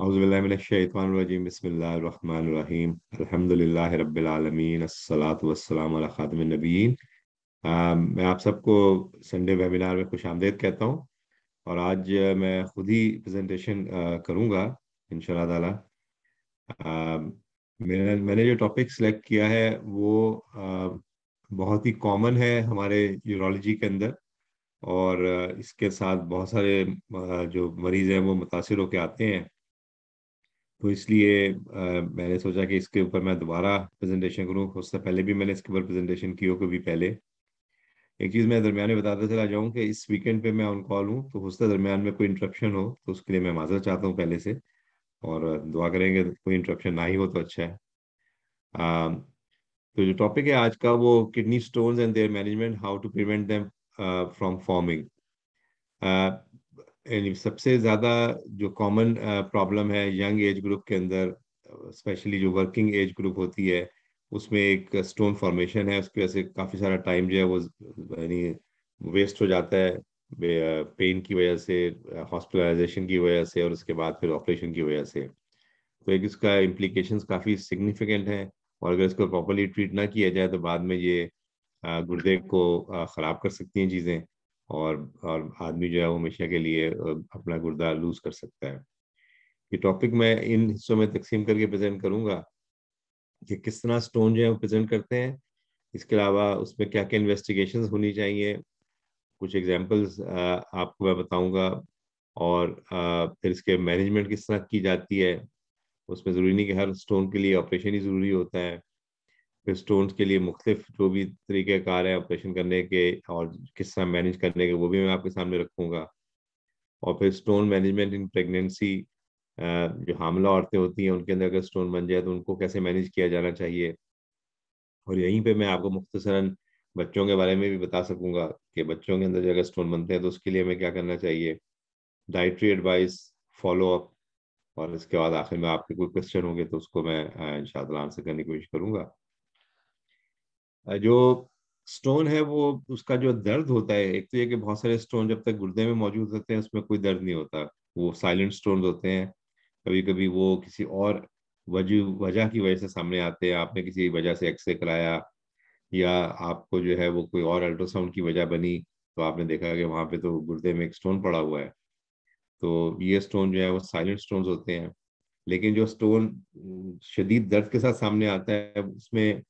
औज़ुबिल्लाहि बिस्मिल्लाहिर्रहमानिर्रहीम अल्हम्दुलिल्लाहि रब्बिल आलमीन अस्सलातु वस्सलामु अला खातिमिन नबिय्यीन। मैं आप सबको संडे वेबिनार में खुश आमदीद कहता हूँ। और आज मैं खुद ही प्रेजेंटेशन करूँगा इंशाल्लाह ताला। मैंने जो टॉपिक सिलेक्ट किया है वो बहुत ही कॉमन है हमारे यूरोलॉजी के अंदर। और इसके साथ बहुत सारे जो मरीज हैं वो मुतासिर होकर आते हैं। तो इसलिए मैंने सोचा कि इसके ऊपर मैं दोबारा प्रेजेंटेशन करूं। उससे पहले भी मैंने इसके ऊपर प्रेजेंटेशन की हो कभी पहले। एक चीज़ मैं दरमियान में बताता चला जाऊं कि इस वीकेंड पे मैं ऑन कॉल हूं, तो हो सकता है दरमियान में कोई इंटरप्शन हो, तो उसके लिए मैं माजरत चाहता हूं पहले से। और दुआ करेंगे कोई इंटरप्शन ना ही हो तो अच्छा है। आ, तो जो टॉपिक है आज का वो kidney stones and their management, how to prevent them from forming. यानी सबसे ज़्यादा जो कॉमन प्रॉब्लम है यंग एज ग्रुप के अंदर, स्पेशली जो वर्किंग एज ग्रुप होती है, उसमें एक स्टोन फॉर्मेशन है। उसकी वजह से काफ़ी सारा टाइम जो है वो यानी वेस्ट हो जाता है, पेन की वजह से, हॉस्पिटलाइजेशन की वजह से, और उसके बाद फिर ऑपरेशन की वजह से। तो एक इसका इम्प्लीकेशंस काफ़ी सिग्निफिकेंट हैं। और अगर इसको प्रॉपरली ट्रीट ना किया जाए तो बाद में ये गुर्दे को ख़राब कर सकती हैं चीज़ें। और आदमी जो है वो हमेशा के लिए अपना गुर्दा लूज कर सकता है। ये टॉपिक मैं इन हिस्सों में तकसीम करके प्रेजेंट करूंगा कि किस तरह स्टोन जो है वो प्रेजेंट करते हैं। इसके अलावा उसमें क्या क्या इन्वेस्टिगेशंस होनी चाहिए, कुछ एग्जांपल्स आपको मैं बताऊंगा। और फिर इसके मैनेजमेंट किस तरह की जाती है। उसमें ज़रूरी नहीं कि हर स्टोन के लिए ऑपरेशन ही ज़रूरी होता है। फिर स्टोन्स के लिए मुख्तलिफ जो भी तरीक़ेकार है ऑपरेशन करने के और किस तरह मैनेज करने के, वो भी मैं आपके सामने रखूंगा। और फिर स्टोन मैनेजमेंट इन प्रेगनेंसी, जो हामला औरतें होती हैं उनके अंदर अगर स्टोन बन जाए तो उनको कैसे मैनेज किया जाना चाहिए। और यहीं पे मैं आपको मुख्तसरन बच्चों के बारे में भी बता सकूंगा कि बच्चों के अंदर जो अगर स्टोन बनते हैं तो उसके लिए हमें क्या करना चाहिए, डाइटरी एडवाइस, फॉलो अप। और इसके बाद आखिर में आपके कोई क्वेश्चन होंगे तो उसको मैं इंशाल्लाह आंसर करने की कोशिश करूंगा। जो स्टोन है वो उसका जो दर्द होता है, एक तो ये कि बहुत सारे स्टोन जब तक गुर्दे में मौजूद होते हैं उसमें कोई दर्द नहीं होता, वो साइलेंट स्टोन होते हैं। कभी कभी वो किसी और वजह वजह की वजह से सामने आते हैं, आपने किसी वजह से एक्सरे कराया या आपको जो है वो कोई और अल्ट्रासाउंड की वजह बनी, तो आपने देखा कि वहाँ पे तो गुर्दे में एक स्टोन पड़ा हुआ है। तो ये स्टोन जो है वो साइलेंट स्टोन होते हैं। लेकिन जो स्टोन शदीद दर्द के साथ सामने आता है उसमें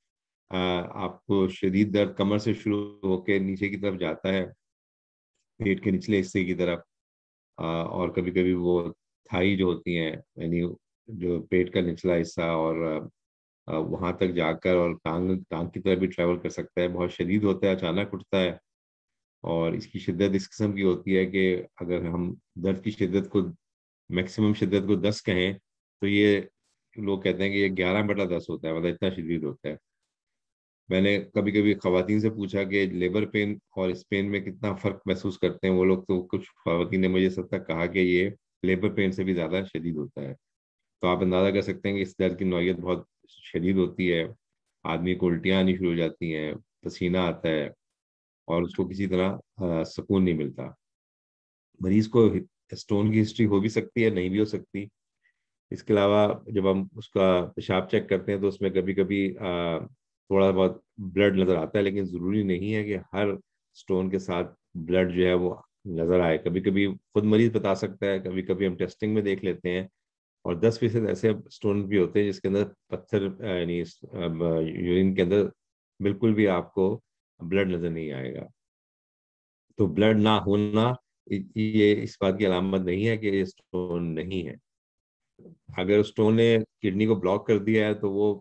आपको शदीद दर्द कमर से शुरू होकर नीचे की तरफ जाता है, पेट के निचले हिस्से की तरफ। और कभी कभी वो थाई जो होती हैं, यानी जो पेट का निचला हिस्सा, और वहां तक जाकर और टांग टांग की तरफ भी ट्रैवल कर सकता है। बहुत शदीद होता है, अचानक उठता है। और इसकी शिद्दत इस किस्म की होती है कि अगर हम दर्द की शिद्दत को, मैक्सिमम शिद्दत को 10 कहें, तो ये लोग कहते हैं कि ये 11/10 होता है, मतलब इतना शदीद होता है। मैंने कभी कभी खवातीन से पूछा कि लेबर पेन और इस पेन में कितना फर्क महसूस करते हैं वो लोग, तो कुछ खवातीन ने मुझे सब तक कहा कि ये लेबर पेन से भी ज़्यादा शदीद होता है। तो आप अंदाज़ा कर सकते हैं कि इस दर्द की नौयत बहुत शदीद होती है। आदमी को उल्टियाँ आनी शुरू हो जाती हैं, पसीना आता है, और उसको किसी तरह सुकून नहीं मिलता। मरीज को स्टोन की हिस्ट्री हो भी सकती है, नहीं भी हो सकती। इसके अलावा जब हम उसका पेशाब चेक करते हैं तो उसमें कभी कभी थोड़ा बहुत ब्लड नजर आता है, लेकिन ज़रूरी नहीं है कि हर स्टोन के साथ ब्लड जो है वो नजर आए। कभी कभी खुद मरीज बता सकता है, कभी कभी हम टेस्टिंग में देख लेते हैं। और 10% ऐसे स्टोन भी होते हैं जिसके अंदर पत्थर, यानी यूरिन के अंदर बिल्कुल भी आपको ब्लड नजर नहीं आएगा। तो ब्लड ना होना ये इस बात की अलामत नहीं है कि ये स्टोन नहीं है। अगर स्टोन ने किडनी को ब्लॉक कर दिया है तो वो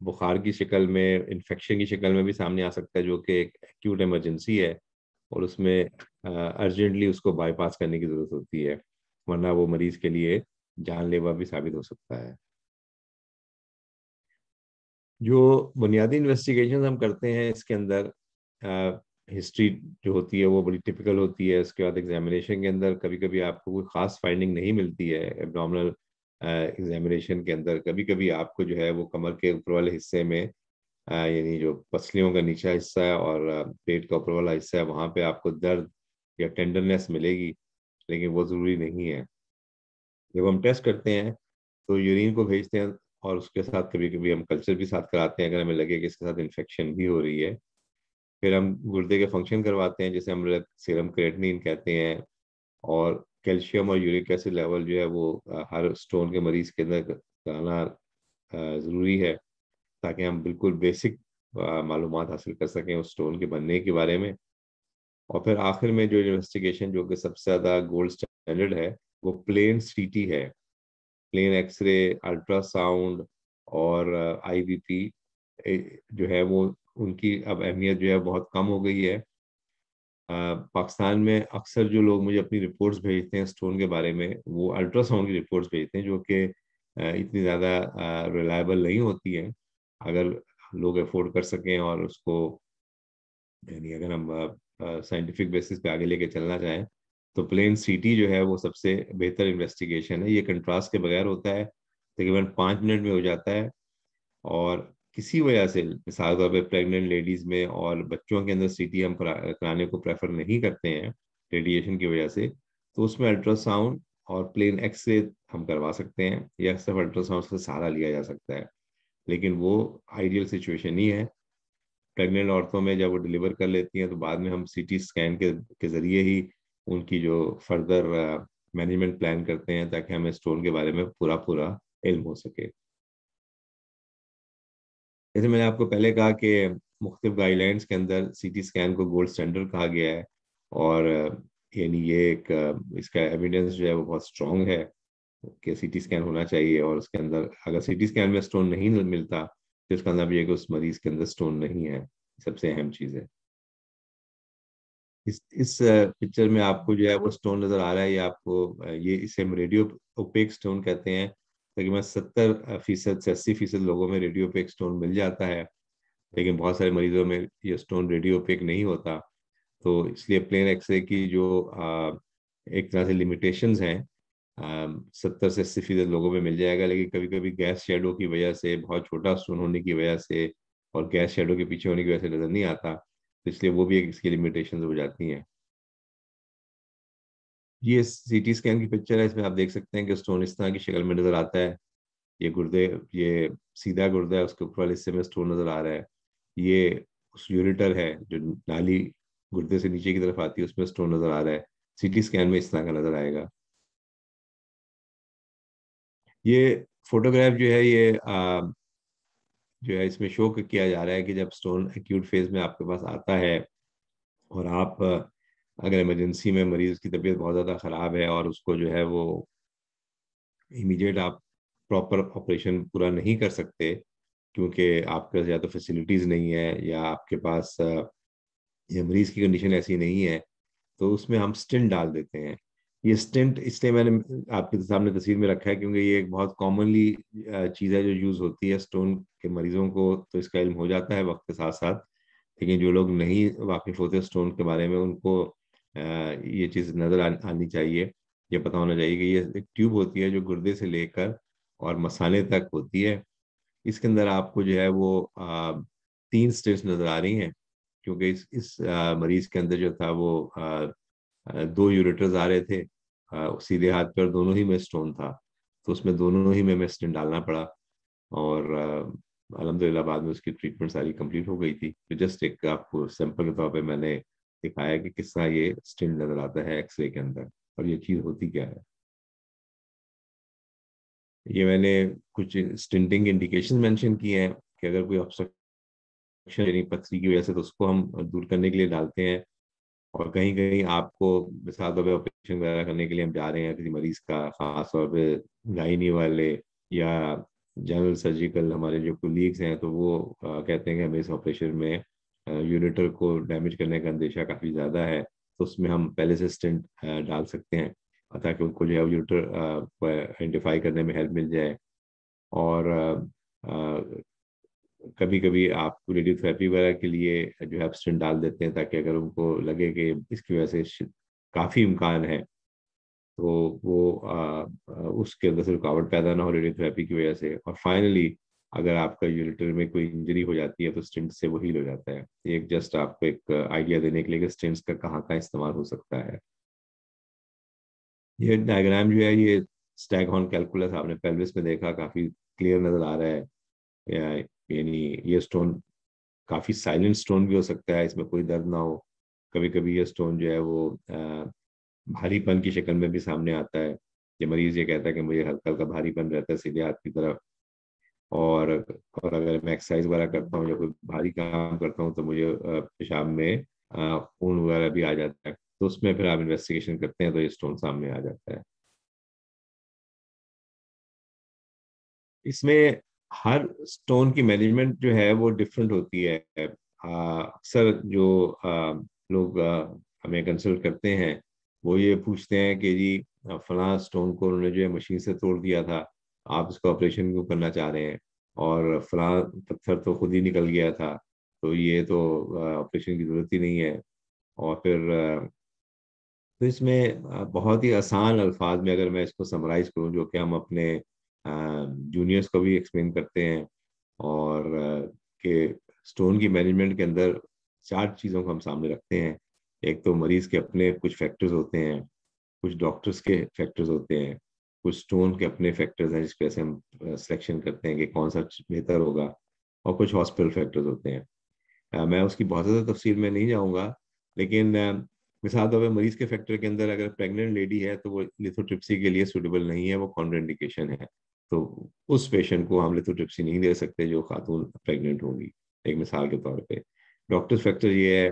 बुखार की शक्ल में, इन्फेक्शन की शक्ल में भी सामने आ सकता है, जो कि एक एक्यूट इमरजेंसी है। और उसमें अर्जेंटली उसको बाईपास करने की जरूरत होती है, वरना वो मरीज के लिए जानलेवा भी साबित हो सकता है। जो बुनियादी इन्वेस्टिगेशन हम करते हैं इसके अंदर, हिस्ट्री जो होती है वो बड़ी टिपिकल होती है। उसके बाद एग्जामिनेशन के अंदर कभी कभी आपको कोई खास फाइंडिंग नहीं मिलती है। एब्डोमिनल एग्जामिनेशन के अंदर कभी कभी आपको जो है वो कमर के ऊपर वाले हिस्से में, यानी जो पसलियों का नीचा हिस्सा है और पेट का ऊपर वाला हिस्सा है, वहाँ पे आपको दर्द या टेंडरनेस मिलेगी, लेकिन वो ज़रूरी नहीं है। जब हम टेस्ट करते हैं तो यूरिन को भेजते हैं, और उसके साथ कभी कभी हम कल्चर भी साथ कराते हैं अगर हमें लगे कि इसके साथ इन्फेक्शन भी हो रही है। फिर हम गुर्दे के फंक्शन करवाते हैं, जैसे हम लोग सीरम क्रिएटिनिन कहते हैं, और कैल्शियम और यूरिक एसिड लेवल जो है वो हर स्टोन के मरीज के अंदर कराना ज़रूरी है, ताकि हम बिल्कुल बेसिक मालूमात हासिल कर सकें उस स्टोन के बनने के बारे में। और फिर आखिर में जो इन्वेस्टिगेशन जो कि सबसे ज़्यादा गोल्ड स्टैंडर्ड है, वो प्लेन सीटी है। प्लेन एक्सरे, अल्ट्रासाउंड और आईबीपी जो है वो, उनकी अब अहमियत जो है बहुत कम हो गई है। पाकिस्तान में अक्सर जो लोग मुझे अपनी रिपोर्ट्स भेजते हैं स्टोन के बारे में, वो अल्ट्रासाउंड की रिपोर्ट्स भेजते हैं, जो कि इतनी ज़्यादा रिलायबल नहीं होती हैं। अगर लोग अफोर्ड कर सकें और उसको, यानी अगर हम साइंटिफिक बेसिस पे आगे लेके चलना चाहें, तो प्लेन सीटी जो है वो सबसे बेहतर इन्वेस्टिगेशन है। ये कंट्रास्ट के बगैर होता है, तकरीबन 5 मिनट में हो जाता है। और किसी वजह से, मिसाल के तौर पर प्रेग्नेंट लेडीज में और बच्चों के अंदर सीटी हम कराने को प्रेफर नहीं करते हैं रेडिएशन की वजह से, तो उसमें अल्ट्रासाउंड और प्लेन एक्सरे हम करवा सकते हैं, या सिर्फ अल्ट्रासाउंड से सहारा लिया जा सकता है। लेकिन वो आइडियल सिचुएशन ही है। प्रेग्नेंट औरतों में जब वो डिलीवर कर लेती हैं, तो बाद में हम सीटी स्कैन के जरिए ही उनकी जो फर्दर मैनेजमेंट प्लान करते हैं, ताकि हमें स्टोन के बारे में पूरा पूरा इल्म हो सके। जैसे मैंने आपको पहले कहा कि मुख्तलिफ गाइडलाइंस के अंदर सीटी स्कैन को गोल्ड स्टैंडर्ड कहा गया है, और यानी ये एक इसका एविडेंस जो है वो बहुत स्ट्रॉन्ग है कि सीटी स्कैन होना चाहिए, और उसके अंदर अगर सीटी स्कैन में स्टोन नहीं मिलता, तो इसका मतलब ये है कि उस मरीज के अंदर स्टोन नहीं है। सबसे अहम चीज़ है। इस पिक्चर में आपको जो है वो स्टोन नजर आ रहा है, ये आपको ये इसे हम रेडियो ओपेक स्टोन कहते हैं। तकरीबन 70% से 80% लोगों में रेडियो ओपेक स्टोन मिल जाता है, लेकिन बहुत सारे मरीजों में ये स्टोन रेडियो ओपेक नहीं होता। तो इसलिए प्लेन एक्सरे की जो एक तरह से लिमिटेशंस हैं, 70 से 80% लोगों में मिल जाएगा, लेकिन कभी कभी गैस शेडो की वजह से, बहुत छोटा स्टोन होने की वजह से और गैस शेडो के पीछे होने की वजह से नजर नहीं आता, तो इसलिए वो भी एक इसकी लिमिटेशंस हो जाती हैं। ये सीटी स्कैन की पिक्चर है, इसमें आप देख सकते हैं कि स्टोन इस तरह की शक्ल में नजर आता है। ये गुर्दे, ये सीधा गुर्दा है, उसके ऊपर वाले हिस्से में स्टोन नजर आ रहा है। ये उस यूरेटर है, जो नाली गुर्दे से नीचे की तरफ आती है, उसमें स्टोन नजर आ रहा है। सीटी स्कैन में इस तरह का नजर आएगा। ये फोटोग्राफ जो है ये जो है इसमें शो किया जा रहा है कि जब स्टोन एक्यूट फेज में आपके पास आता है, और आप अगर इमरजेंसी में मरीज की तबीयत बहुत ज़्यादा ख़राब है, और उसको जो है वो इमीडिएट आप प्रॉपर ऑपरेशन पूरा नहीं कर सकते, क्योंकि आपके पास या तो फैसिलिटीज़ नहीं है, या आपके पास या मरीज की कंडीशन ऐसी नहीं है, तो उसमें हम स्टेंट डाल देते हैं। ये स्टेंट इसलिए मैंने आपके सामने तस्वीर में रखा है, क्योंकि ये एक बहुत कॉमनली चीज़ है जो यूज़ होती है स्टोन के मरीजों को, तो इसका इल्म हो जाता है वक्त के साथ साथ। लेकिन जो लोग नहीं वाकिफ होते स्टोन के बारे में, उनको ये चीज़ नज़र आनी चाहिए। ये पता होना चाहिए कि ये एक ट्यूब होती है जो गुर्दे से लेकर और मसाने तक होती है। इसके अंदर आपको जो है वो 3 स्टेट्स नज़र आ रही हैं, क्योंकि इस मरीज के अंदर जो था वो 2 यूरेटर्स आ रहे थे सीधे हाथ पे, और दोनों ही में स्टोन था। तो उसमें दोनों ही में स्टेंट डालना पड़ा, और अल्हम्दुलिल्लाह बाद में उसकी ट्रीटमेंट सारी कंप्लीट हो गई थी। तो जस्ट एक आपको सैंपल के तौर पे मैंने दिखाया कि किस तरह ये स्टेंट नजर आता है एक्सरे के अंदर, और ये चीज़ होती क्या है। ये मैंने कुछ स्टिंटिंग इंडिकेशन मेंशन किए हैं कि अगर कोई ऑब्स्ट्रक्शन यानी पथरी की वजह से, तो उसको हम दूर करने के लिए डालते हैं। और कहीं कहीं आपको मिसाल तौर पर ऑपरेशन वगैरह करने के लिए हम जा रहे हैं किसी मरीज का, खास तौर पे गायनी वाले या जनरल सर्जिकल हमारे जो कुलीग्स हैं, तो वो कहते हैं कि हमें इस ऑपरेशन में यूरेटर को डैमेज करने का अंदेशा काफ़ी ज़्यादा है, तो उसमें हम पहले से स्टेंट डाल सकते हैं, ताकि उनको जो है यूरेटर को आइडेंटिफाई करने में हेल्प मिल जाए। और कभी कभी आप रेडियोथेरेपी वगैरह के लिए जो है स्टेंट डाल देते हैं, ताकि अगर उनको लगे कि इसकी वजह से काफ़ी इम्कान है, तो वो उसके अंदर से रुकावट पैदा ना हो रेडियोथेरेपी की वजह से। और फाइनली अगर आपका यूरेटर में कोई इंजरी हो जाती है, तो स्टेंट से वो हील हो जाता है। एक जस्ट आपको एक आइडिया देने के लिए कि स्टेंट्स का कहाँ कहाँ इस्तेमाल हो सकता है। ये डायग्राम जो है ये स्टैगहॉर्न कैलकुलस आपने पेल्विस में देखा, काफी क्लियर नजर आ रहा है। यानी ये स्टोन काफी साइलेंट स्टोन भी हो सकता है, इसमें कोई दर्द ना हो। कभी कभी ये स्टोन जो है वो भारीपन की शक्ल में भी सामने आता है। ये मरीज ये कहता है कि मुझे हल्का हल्का भारीपन रहता है सीधे हाथ की तरफ। और और अगर मैं एक्सरसाइज वगैरह करता हूँ या कोई भारी काम करता हूँ तो मुझे पेशाब में खून वगैरह भी आ जाता है। तो उसमें फिर आप इन्वेस्टिगेशन करते हैं तो ये स्टोन सामने आ जाता है। इसमें हर स्टोन की मैनेजमेंट जो है वो डिफरेंट होती है। अक्सर जो लोग हमें कंसल्ट करते हैं वो ये पूछते हैं कि जी फलां स्टोन को उन्होंने जो है मशीन से तोड़ दिया था, आप इसका ऑपरेशन क्यों करना चाह रहे हैं? और फलां पत्थर तो खुद ही निकल गया था, तो ये तो ऑपरेशन की जरूरत ही नहीं है। और फिर तो इसमें बहुत ही आसान अल्फाज में अगर मैं इसको समराइज करूं, जो कि हम अपने जूनियर्स को भी एक्सप्लेन करते हैं, और कि स्टोन की मैनेजमेंट के अंदर चार चीज़ों को हम सामने रखते हैं। एक तो मरीज के अपने कुछ फैक्टर्स होते हैं, कुछ डॉक्टर्स के फैक्टर्स होते हैं, कुछ स्टोन के अपने फैक्टर्स हैं जिस पे से हम सिलेक्शन करते हैं कि कौन सा बेहतर होगा, और कुछ हॉस्पिटल फैक्टर्स होते हैं। मैं उसकी बहुत ज़्यादा तफसील में नहीं जाऊंगा, लेकिन मिसाल तौर पर मरीज के फैक्टर के अंदर अगर प्रेग्नेंट लेडी है तो वो लिथोट्रिप्सी के लिए सूटेबल नहीं है, वो कॉन्ट्राइंडिकेशन है। तो उस पेशेंट को हम लिथोट्रिप्सी नहीं दे सकते जो खातून प्रेग्नेंट होगी, एक मिसाल के तौर पे। डॉक्टर फैक्टर ये है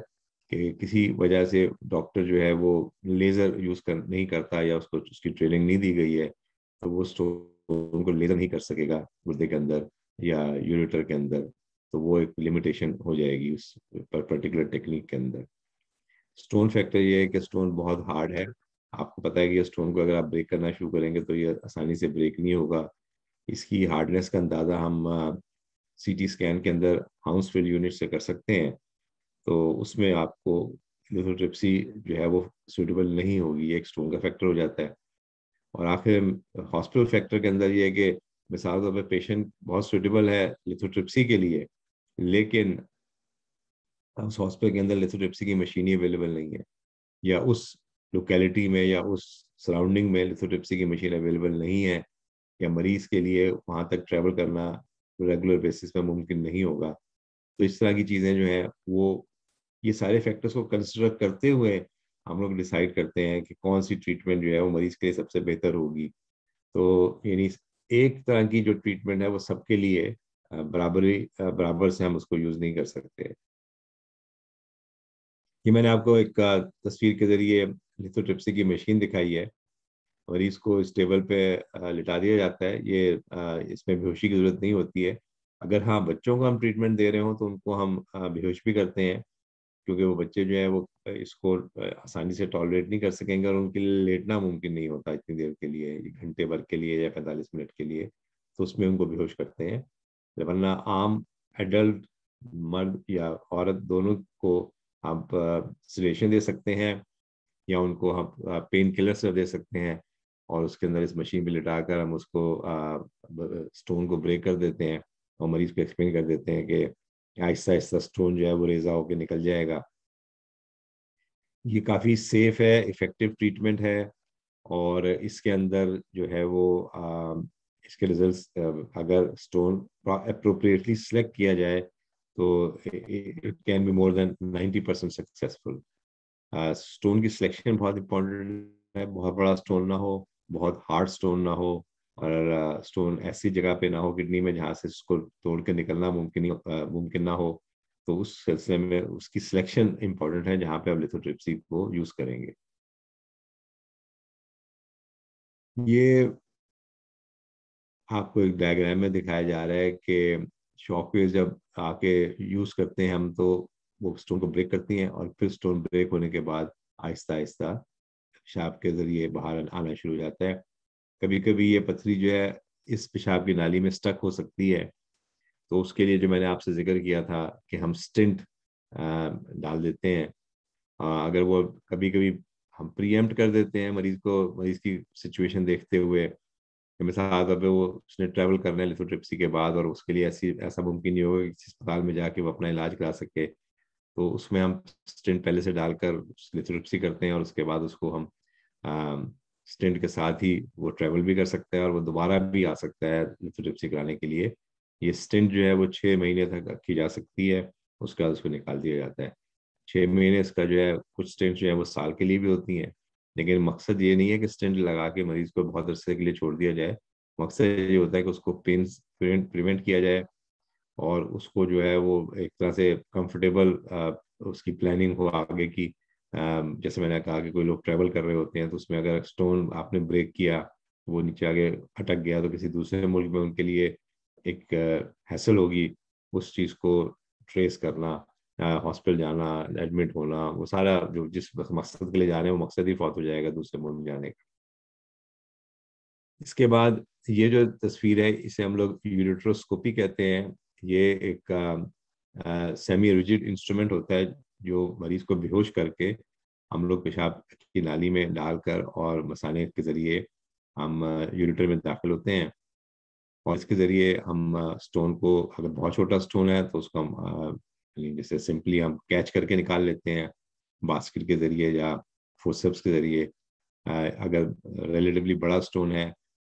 कि किसी वजह से डॉक्टर जो है वो लेज़र यूज़ कर नहीं करता, या उसको उसकी ट्रेनिंग नहीं दी गई है, तो वो स्टोन को लेज़र नहीं कर सकेगा गुर्दे के अंदर या यूरेटर के अंदर। तो वो एक लिमिटेशन हो जाएगी उस पर्टिकुलर टेक्निक के अंदर। स्टोन फैक्टर ये है कि स्टोन बहुत हार्ड है। आपको पता है कि ये स्टोन को अगर आप ब्रेक करना शुरू करेंगे तो ये आसानी से ब्रेक नहीं होगा। इसकी हार्डनेस का अंदाज़ा हम सीटी स्कैन के अंदर हाउसफुल यूनिट से कर सकते हैं। तो उसमें आपको लिथोट्रिप्सी जो है वो सूटेबल नहीं होगी, ये एक स्टोन का फैक्टर हो जाता है। और आखिर हॉस्पिटल फैक्टर के अंदर ये है कि मिसाल तौर पर पेशेंट बहुत सूटेबल है लिथोट्रिप्सी के लिए, लेकिन उस हॉस्पिटल के अंदर लिथोट्रिप्सी की मशीन ही अवेलेबल नहीं है, या उस लोकेलिटी में या उस सराउंडिंग में लिथोट्रिप्सी की मशीन अवेलेबल नहीं है, या मरीज के लिए वहाँ तक ट्रैवल करना रेगुलर बेसिस पे मुमकिन नहीं होगा। तो इस तरह की चीज़ें जो है वो ये सारे फैक्टर्स को कंसिडर करते हुए हम लोग डिसाइड करते हैं कि कौन सी ट्रीटमेंट जो है वो मरीज के लिए सबसे बेहतर होगी। तो यानी एक तरह की जो ट्रीटमेंट है वो सबके लिए बराबर से हम उसको यूज नहीं कर सकते। ये मैंने आपको एक तस्वीर के जरिए लिथोट्रिप्सी की मशीन दिखाई है। मरीज को इस टेबल पे लिटा दिया जाता है। ये इसमें बेहोशी की जरूरत नहीं होती है। अगर हाँ बच्चों को हम ट्रीटमेंट दे रहे हो तो उनको हम बेहोश भी करते हैं, क्योंकि वो बच्चे जो है वो इसको आसानी से टॉलरेट नहीं कर सकेंगे, और उनके लिए लेटना मुमकिन नहीं होता इतनी देर के लिए, घंटे भर के लिए या 45 मिनट के लिए। तो उसमें उनको बेहोश करते हैं। वरना आम एडल्ट मर्द या औरत दोनों को आप सिलेशन दे सकते हैं, या उनको हम पेन किलर से दे सकते हैं, और उसके अंदर इस मशीन पे लिटाकर हम उसको स्टोन को ब्रेक कर देते हैं, और मरीज को एक्सप्लेन कर देते हैं कि आहिस्ता आहिस्ता स्टोन जो है वो रेजा होकर निकल जाएगा। ये काफ़ी सेफ है, इफेक्टिव ट्रीटमेंट है। और इसके अंदर जो है वो इसके रिजल्ट्स, अगर स्टोन अप्रोप्रिएटली सिलेक्ट किया जाए तो it can be more than 90% successful. Stone की सिलेक्शन बहुत इंपॉर्टेंट है। बहुत बड़ा स्टोन ना हो, बहुत हार्ड स्टोन ना हो, और स्टोन ऐसी जगह पे ना हो किडनी में जहाँ से उसको तोड़ के निकलना मुमकिन ना हो। तो उस सिलसिले में उसकी सिलेक्शन इंपॉर्टेंट है जहाँ पे आप लिथोट्रिप्सी को यूज करेंगे। ये आपको एक डायग्राम में दिखाया जा रहा है कि शॉकवेव जब आके यूज करते हैं हम, तो वो स्टोन को ब्रेक करती हैं, और फिर स्टोन ब्रेक होने के बाद आहिस्ता आहिस्ता पेशाब के जरिए बाहर आना शुरू हो जाता है। कभी कभी ये पथरी जो है इस पेशाब की नाली में स्टक हो सकती है। तो उसके लिए जो मैंने आपसे जिक्र किया था कि हम स्टिंट डाल देते हैं। अगर वो कभी कभी हम प्रीएम्प्ट कर देते हैं मरीज को, मरीज की सिचुएशन देखते हुए, कि मिसाल तौर पे वो उसने ट्रैवल करना है लिथोट्रिप्सी के बाद, और उसके लिए ऐसा मुमकिन नहीं होगा कि किसी अस्पताल में जाके वो अपना इलाज करा सके। तो उसमें हम स्टेंट पहले से डालकर लिथोट्रिप्सी करते हैं, और उसके बाद उसको हम स्टेंट के साथ ही वो ट्रेवल भी कर सकता है और वो दोबारा भी आ सकता है लिथोट्रिप्सी कराने के लिए। ये स्टेंट जो है वो 6 महीने तक रखी जा सकती है, उसके बाद उसको निकाल दिया जाता है। 6 महीने इसका जो है, कुछ स्टेंट जो है वो साल के लिए भी होती हैं, लेकिन मकसद ये नहीं है कि स्टेंट लगा के मरीज को बहुत अरसे के लिए छोड़ दिया जाए। मकसद ये होता है कि उसको पेन प्रिवेंट किया जाए और उसको जो है वो एक तरह से कंफर्टेबल उसकी प्लानिंग हो आगे की। जैसे मैंने कहा कि कोई लोग ट्रैवल कर रहे होते हैं तो उसमें अगर स्टोन आपने ब्रेक किया, वो नीचे आगे अटक गया, तो किसी दूसरे मुल्क में उनके लिए एक हैसल होगी उस चीज़ को ट्रेस करना, हॉस्पिटल जाना, एडमिट होना, वो सारा जो जिस मकसद के लिए जा रहे हैं वो मकसद ही फौत हो जाएगा दूसरे मुल्क जाने का। इसके बाद ये जो तस्वीर है इसे हम लोग यूरेट्रोस्कोपी कहते हैं। ये एक सेमी रिजिड इंस्ट्रूमेंट होता है जो मरीज को बेहोश करके हम लोग पेशाब की नाली में डालकर और मसाने के जरिए हम यूरेटर में दाखिल होते हैं। और इसके जरिए हम स्टोन को, अगर बहुत छोटा स्टोन है तो उसको हम यानी जैसे सिंपली हम कैच करके निकाल लेते हैं बास्केट के जरिए या फोर्सेप्स के जरिए। अगर रिलेटिवली बड़ा स्टोन है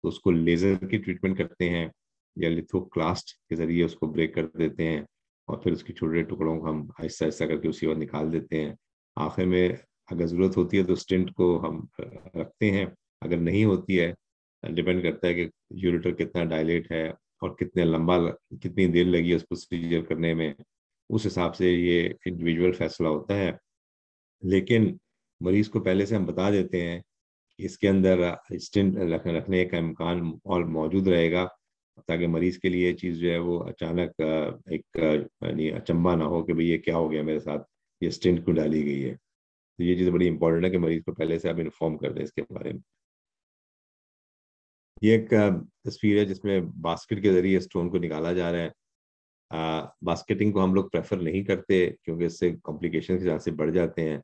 तो उसको लेजर की ट्रीटमेंट करते हैं या लिथोक्लास्ट के जरिए उसको ब्रेक कर देते हैं और फिर उसके छोटे टुकड़ों को हम आहिस्ता आहिस्ता करके उसी वक्त निकाल देते हैं। आखिर में अगर ज़रूरत होती है तो स्टेंट को हम रखते हैं, अगर नहीं होती है डिपेंड करता है कि यूरेटर कितना डायलेट है और कितनी देर लगी है उस प्रोसीजर करने में, उस हिसाब से ये इंडिविजुअल फैसला होता है। लेकिन मरीज को पहले से हम बता देते हैं कि इसके अंदर स्टेंट रखने का इम्कान और मौजूद रहेगा, ताकि मरीज के लिए ये चीज़ जो है वो अचानक एक यानी अचंभा ना हो कि भाई ये क्या हो गया मेरे साथ, ये स्टेंट क्यों डाली गई है। तो ये चीज़ बड़ी इंपॉर्टेंट है कि मरीज को पहले से आप इन्फॉर्म कर दें इसके बारे में। ये एक तस्वीर है जिसमें बास्केट के जरिए स्टोन को निकाला जा रहा है। बास्केटिंग को हम लोग प्रेफर नहीं करते क्योंकि इससे कॉम्प्लिकेशन के चांसेस बढ़ जाते हैं।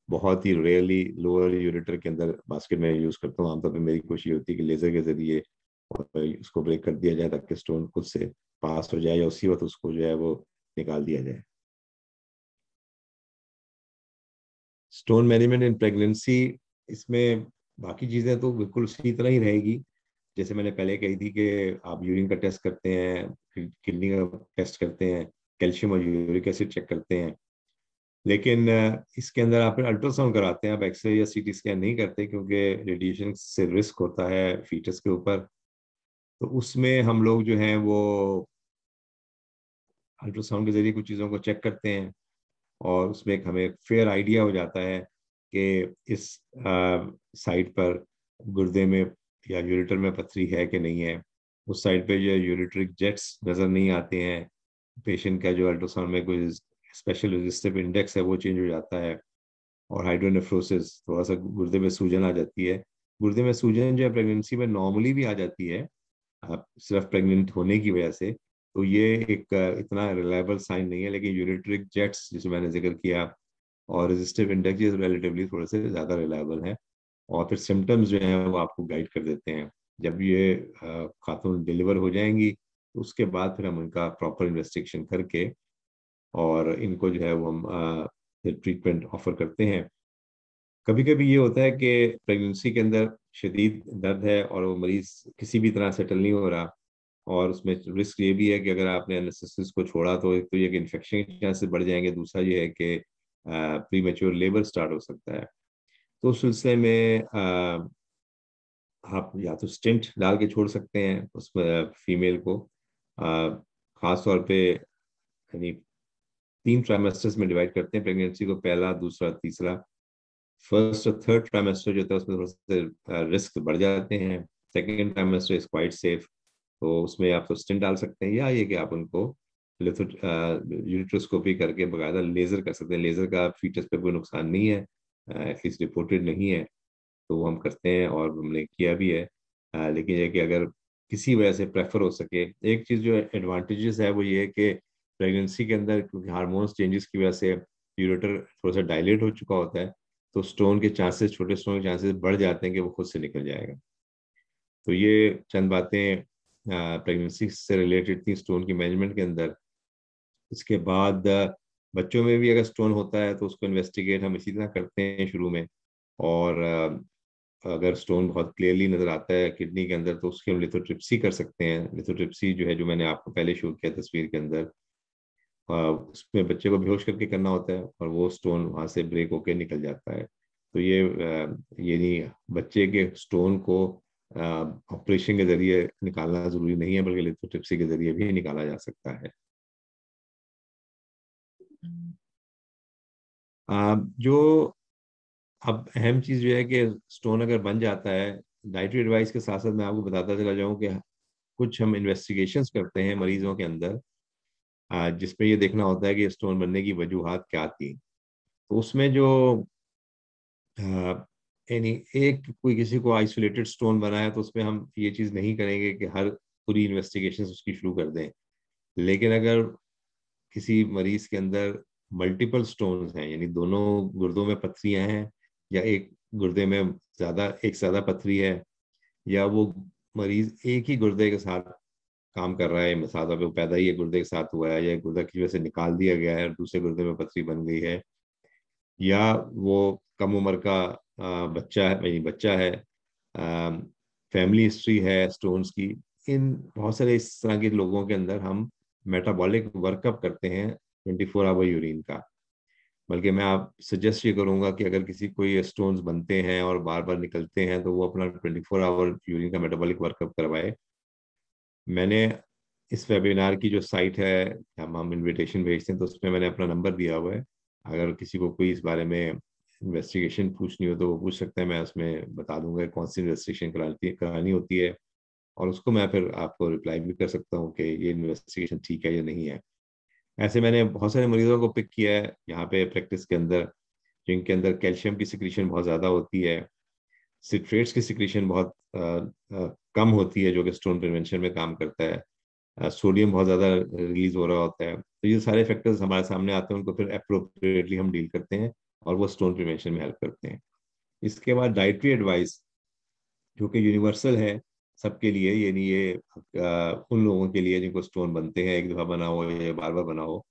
बहुत ही रेयरली लोअर यूरेटर के अंदर बास्केट में यूज़ करता हूँ। आमतौर पर मेरी कोशिश होती है कि लेज़र के जरिए और उसको ब्रेक कर दिया जाए ताकि स्टोन खुद से पास हो जाए या उसी वक्त उसको जो है वो निकाल दिया जाए। स्टोन मैनेजमेंट इन प्रेगनेंसी, इसमें बाकी चीज़ें तो बिल्कुल उसी तरह ही रहेगी जैसे मैंने पहले कही थी कि आप यूरिन का टेस्ट करते हैं, किडनी का टेस्ट करते हैं, कैल्शियम और यूरिक एसिड चेक करते हैं। लेकिन इसके अंदर आप अल्ट्रासाउंड कराते हैं, आप एक्सरे या सीटी स्कैन नहीं करते क्योंकि रेडिएशन से रिस्क होता है फीटस के ऊपर। तो उसमें हम लोग जो हैं वो अल्ट्रासाउंड के जरिए कुछ चीज़ों को चेक करते हैं और उसमें एक हमें फेयर आइडिया हो जाता है कि इस साइड पर गुर्दे में या यूरेटर में पथरी है कि नहीं है। उस साइड पे जो यूरेट्रिक जेट्स नज़र नहीं आते हैं, पेशेंट का जो अल्ट्रासाउंड में कोई स्पेशल रजिस्टिव इंडेक्स है वो चेंज हो जाता है। और हाइड्रोनेफ्रोसिस, थोड़ा सा गुर्दे में सूजन आ जाती है। गुर्दे में सूजन जो है प्रेगनेंसी में नॉर्मली भी आ जाती है, सिर्फ प्रेग्नेंट होने की वजह से। तो ये एक इतना रिलायबल साइन नहीं है, लेकिन यूरिट्रिक जेट्स जिसे मैंने जिक्र किया और रेजिस्टिव इंडेक्स ये रिलेटिवली थोड़े से ज़्यादा रिलायबल है। और फिर सिम्टम्स जो हैं वो आपको गाइड कर देते हैं। जब ये खातून डिलीवर हो जाएंगी तो उसके बाद फिर हम उनका प्रॉपर इन्वेस्टिगेशन करके और इनको जो है वो हम ट्रीटमेंट ऑफर करते हैं। कभी कभी ये होता है कि प्रेगनेंसी के अंदर शदीद दर्द है और वो मरीज किसी भी तरह सेटल नहीं हो रहा, और उसमें रिस्क ये भी है कि अगर आपने एनेस्थेसिस को छोड़ा तो एक तो ये कि इन्फेक्शन के चांसेस बढ़ जाएंगे, दूसरा ये है कि प्री मेच्योर लेबर स्टार्ट हो सकता है। तो उस सिलसिले में आप या तो स्टेंट डाल के छोड़ सकते हैं उसमें फीमेल को। खास तौर पे यानी 3 ट्राइमेस्टर्स में डिवाइड करते हैं प्रेगनेंसी को, पहला, दूसरा, तीसरा। फर्स्ट और थर्ड ट्राइमेस्टर जो होता है उसमें थोड़ा सा रिस्क बढ़ जाते हैं। Second trimester is quite safe, तो उसमें आप तो स्टेंट डाल सकते हैं या ये कि आप उनको लिथो यूरिट्रोस्कोपी करके बकायदा लेजर कर सकते हैं। लेजर का फीटस पे कोई नुकसान नहीं है, एटलीस्ट रिपोर्टेड नहीं है, तो वो हम करते हैं और हमने किया भी है। लेकिन ये कि अगर किसी वजह से प्रेफर हो सके, एक चीज़ जो एडवांटेजेस है वो ये है कि प्रेगनेंसी के अंदर क्योंकि हार्मोन्स चेंजेस की वजह से यूरेटर थोड़ा सा डायलेट हो चुका होता है, तो स्टोन के चांसेस, छोटे स्टोन के चांसेस बढ़ जाते हैं कि वो खुद से निकल जाएगा। तो ये चंद बातें प्रेगनेंसी से रिलेटेड थी स्टोन की मैनेजमेंट के अंदर। इसके बाद बच्चों में भी अगर स्टोन होता है तो उसको इन्वेस्टिगेट हम इसी तरह करते हैं शुरू में। और अगर स्टोन बहुत क्लियरली नजर आता है किडनी के अंदर, तो उसकी हम लिथोट्रिप्सी कर सकते हैं। लिथोट्रिप्सी जो है, जो मैंने आपको पहले शो किया तस्वीर के अंदर, उसमें बच्चे को बेहोश करके करना होता है और वो स्टोन वहां से ब्रेक होके निकल जाता है। तो ये नहीं, बच्चे के स्टोन को ऑपरेशन के जरिए निकालना जरूरी नहीं है, बल्कि लिथोट्रिप्सी के जरिए भी निकाला जा सकता है। जो अब अहम चीज जो है कि स्टोन अगर बन जाता है, डाइटरी एडवाइस के साथ साथ मैं आपको बताता चला जाऊं कि कुछ हम इन्वेस्टिगेशंस करते हैं मरीजों के अंदर, जिसमें ये देखना होता है कि स्टोन बनने की वजूहात क्या थी। तो उसमें जो यानी एक कोई किसी को आइसोलेटेड स्टोन बना है, तो उसमें हम ये चीज नहीं करेंगे कि हर पूरी इन्वेस्टिगेशन उसकी शुरू कर दें। लेकिन अगर किसी मरीज के अंदर मल्टीपल स्टोन्स हैं, यानी दोनों गुर्दों में पथरियां हैं, या एक गुर्दे में एक से ज्यादा पथरी है, या वो मरीज एक ही गुर्दे के साथ काम कर रहा है, मिसाल तौर पे वो पैदा ही एक गुर्दे के साथ हुआ है, या एक गुर्दा की वजह से निकाल दिया गया है और दूसरे गुर्दे में पथरी बन गई है, या वो कम उम्र का बच्चा है, यानी बच्चा है, फैमिली हिस्ट्री है स्टोन्स की। इन बहुत सारे इस तरह के लोगों के अंदर हम मेटाबॉलिक वर्कअप करते हैं 24 आवर यूरिन का। बल्कि मैं आप सजेस्ट ये करूंगा कि अगर किसी को ये स्टोन्स बनते हैं और बार बार निकलते हैं, तो वो अपना 24 आवर यूरिन का मेटाबॉलिक वर्कअप करवाए। मैंने इस वेबिनार की जो साइट है, हम इनविटेशन भेजते हैं, तो उसमें मैंने अपना नंबर दिया हुआ है। अगर किसी को कोई इस बारे में इन्वेस्टिगेशन पूछनी हो तो वो पूछ सकता है, मैं उसमें बता दूंगा कौन सी इन्वेस्टिगेशन करानी होती है, और उसको मैं फिर आपको रिप्लाई भी कर सकता हूँ कि ये इन्वेस्टिगेशन ठीक है या नहीं है। ऐसे मैंने बहुत सारे मरीजों को पिक किया है यहाँ पे प्रैक्टिस के अंदर, जिनके अंदर कैल्शियम की सिक्रीशन बहुत ज़्यादा होती है, सिट्रेट्स की सिक्रीशन बहुत कम होती है, जो कि स्टोन प्रिवेंशन में काम करता है, सोडियम बहुत ज़्यादा रिलीज हो रहा होता है। तो ये सारे फैक्टर्स हमारे सामने आते हैं, उनको फिर अप्रोप्रिएटली हम डील करते हैं और वो स्टोन प्रिवेंशन में हेल्प करते हैं। इसके बाद डाइटरी एडवाइस, जो कि यूनिवर्सल है सबके लिए, यानी ये उन लोगों के लिए जिनको स्टोन बनते हैं, एक दफा बना हो या बार बार बना हो,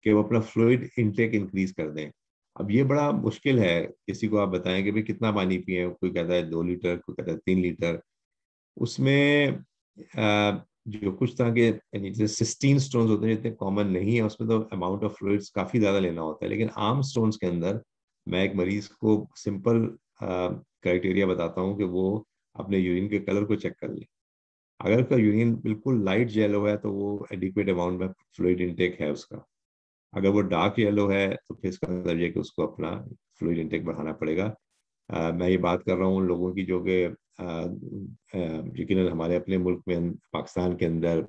कि वो अपना फ्लूइड इनटेक इंक्रीज कर दें। अब ये बड़ा मुश्किल है, किसी को आप बताएं कि भाई कितना पानी पिए, कोई कहता है 2 लीटर, कोई कहता है 3 लीटर। उसमें जो कुछ तरह के यानी जैसे सिस्टीन स्टोन्स होते हैं, जितने कॉमन नहीं है, उसमें तो अमाउंट ऑफ फ्लूइड्स काफी ज्यादा लेना होता है। लेकिन आम स्टोन्स के अंदर मैं एक मरीज को सिंपल क्राइटेरिया बताता हूँ कि वो अपने यूरिन के कलर को चेक कर ले। अगर उसका यूरिन बिल्कुल लाइट येलो है, तो वो एडिक्वेट अमाउंट में फ्लूइड इनटेक है उसका। अगर वो डार्क येलो है, तो फिर इसका मतलब ये कि उसको अपना फ्लूइड इनटेक बढ़ाना पड़ेगा। मैं ये बात कर रहा हूँ उन लोगों की जो कि यकीनन हमारे अपने मुल्क में, पाकिस्तान के अंदर,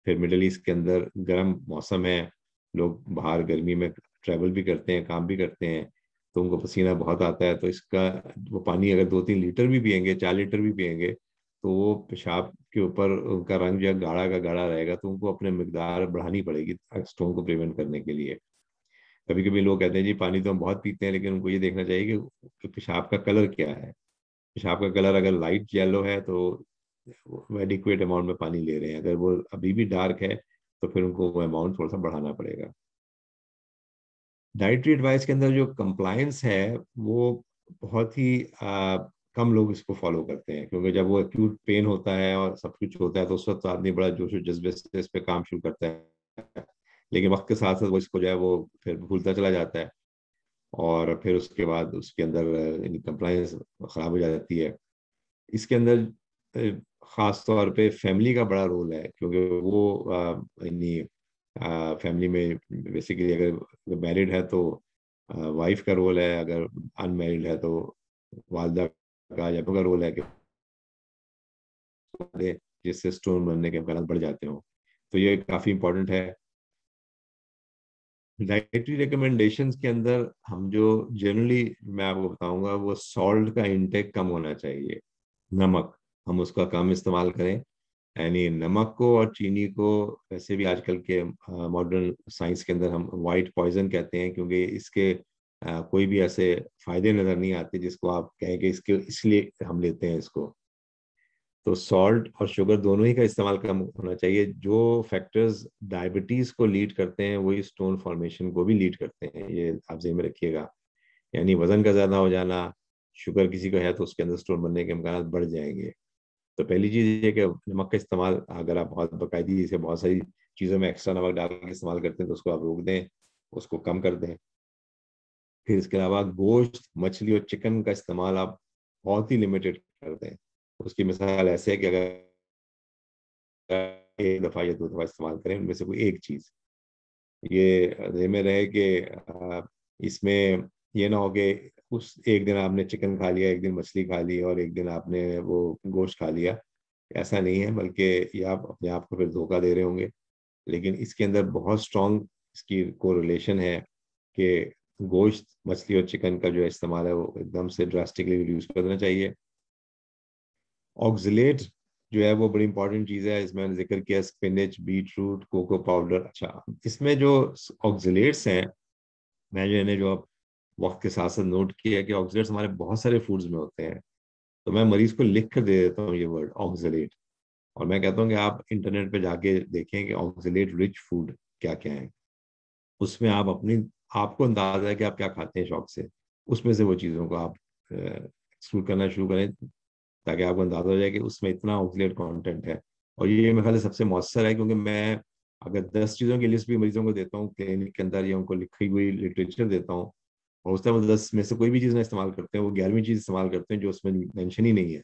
फिर मिडल ईस्ट के अंदर गर्म मौसम है, लोग बाहर गर्मी में ट्रैवल भी करते हैं, काम भी करते हैं, तो उनको पसीना बहुत आता है। तो इसका वो पानी अगर 2-3 लीटर भी पियेंगे, 4 लीटर भी पियेंगे, तो वो पेशाब के ऊपर उनका रंग जो है गाढ़ा का गाढ़ा रहेगा। तो उनको अपने मिकदार बढ़ानी पड़ेगी स्टोन को प्रिवेंट करने के लिए। कभी कभी लोग कहते हैं जी पानी तो हम बहुत पीते हैं, लेकिन उनको ये देखना चाहिए कि पेशाब का कलर क्या है। पेशाब का कलर अगर लाइट येलो है, तो वो एडिक्वेट अमाउंट में पानी ले रहे हैं। अगर वो अभी भी डार्क है, तो फिर उनको वो अमाउंट थोड़ा सा बढ़ाना पड़ेगा। डाइटरी एडवाइस के अंदर जो कंप्लायंस है, वो बहुत ही कम लोग इसको फॉलो करते हैं, क्योंकि जब वो एक्यूट पेन होता है और सब कुछ होता है, तो उस वक्त तो आदमी बड़ा जोश और जज्बे से इस पे काम शुरू करता है। लेकिन वक्त के साथ साथ वो इसको जो है वो फिर भूलता चला जाता है, और फिर उसके बाद उसके अंदर कंप्लायंस खराब हो जाती है। इसके अंदर खास तौर पे फैमिली का बड़ा रोल है, क्योंकि वो यानी फैमिली में बेसिकली अगर मैरिड है तो वाइफ का रोल है, अगर अनमैरिड है तो वालदा का या का रोल है कि जिससे स्टोन बनने के इम्कान बढ़ जाते हो। तो ये काफ़ी इंपॉर्टेंट है। डाइटरी रिकमेंडेशंस के अंदर हम जो जनरली मैं आपको बताऊंगा, वो सॉल्ट का इंटेक कम होना चाहिए। नमक, हम उसका कम इस्तेमाल करें। यानी नमक को और चीनी को वैसे भी आजकल के मॉडर्न साइंस के अंदर हम वाइट पॉइजन कहते हैं, क्योंकि इसके कोई भी ऐसे फायदे नजर नहीं आते जिसको आप कहें कि इसके इसलिए हम लेते हैं इसको। तो सॉल्ट और शुगर दोनों ही का इस्तेमाल कम होना चाहिए। जो फैक्टर्स डायबिटीज को लीड करते हैं, वही स्टोन फॉर्मेशन को भी लीड करते हैं, ये आप ज़हन में रखिएगा। यानी वजन का ज़्यादा हो जाना, शुगर किसी को है तो उसके अंदर स्टोन बनने के इम्कान बढ़ जाएंगे। तो पहली चीज़ ये कि नमक का इस्तेमाल, अगर आप बहुत बाकायदगी से बहुत सारी चीज़ों में एक्स्ट्रा नमक डाल के इस्तेमाल करते हैं तो उसको आप रोक दें, उसको कम कर दें। फिर इसके अलावा गोश्त, मछली और चिकन का इस्तेमाल आप बहुत ही लिमिटेड कर दें। उसकी मिसाल ऐसे है कि अगर एक दफ़ा या दो दफ़ा इस्तेमाल करें उनमें से कोई एक चीज़, ये ध्यान में रहे कि इसमें ये ना हो कि उस एक दिन आपने चिकन खा लिया, एक दिन मछली खा ली और एक दिन आपने वो गोश्त खा लिया। ऐसा नहीं है, बल्कि ये आप अपने आप को फिर धोखा दे रहे होंगे। लेकिन इसके अंदर बहुत स्ट्रॉन्ग इसकी कोरिलेशन है कि गोश्त, मछली और चिकन का जो इस्तेमाल है वो एकदम से ड्रास्टिकली रिड्यूस कर देना चाहिए। ऑक्सलेट जो है वो बड़ी इंपॉर्टेंट चीज़ है, इसमें मैंने जिक्र किया spinach, beetroot, cocoa powder. अच्छा, इसमें जो ऑक्सलेट्स हैं, मैंने जो अब वक्त के साथ साथ नोट किया है कि ऑक्सलेट्स हमारे बहुत सारे फूड्स में होते हैं। तो मैं मरीज को लिख कर दे देता हूँ ये वर्ड ऑक्सलेट, और मैं कहता हूँ कि आप इंटरनेट पे जाके देखें कि ऑक्सलेट रिच फूड क्या क्या है। उसमें आप अपनी, आपको अंदाजा है कि आप क्या खाते हैं शौक से, उसमें से वो चीज़ों को आप एक्सक्लूड करना शुरू करें, ताकि आपको अंदाजा हो जाए कि उसमें इतना ऑक्सलेट कंटेंट है। और ये मेरे ख्याल से सबसे मौसर है, क्योंकि मैं अगर 10 चीज़ों की लिस्ट भी मरीजों को देता हूँ क्लिनिक के अंदर या उनको लिखी हुई लिटरेचर देता हूँ, और उस टाइम 10 में से कोई भी चीज़ ना इस्तेमाल करते हैं, वो 11वीं चीज़ इस्तेमाल करते हैं जो उसमें मेंशन ही नहीं है।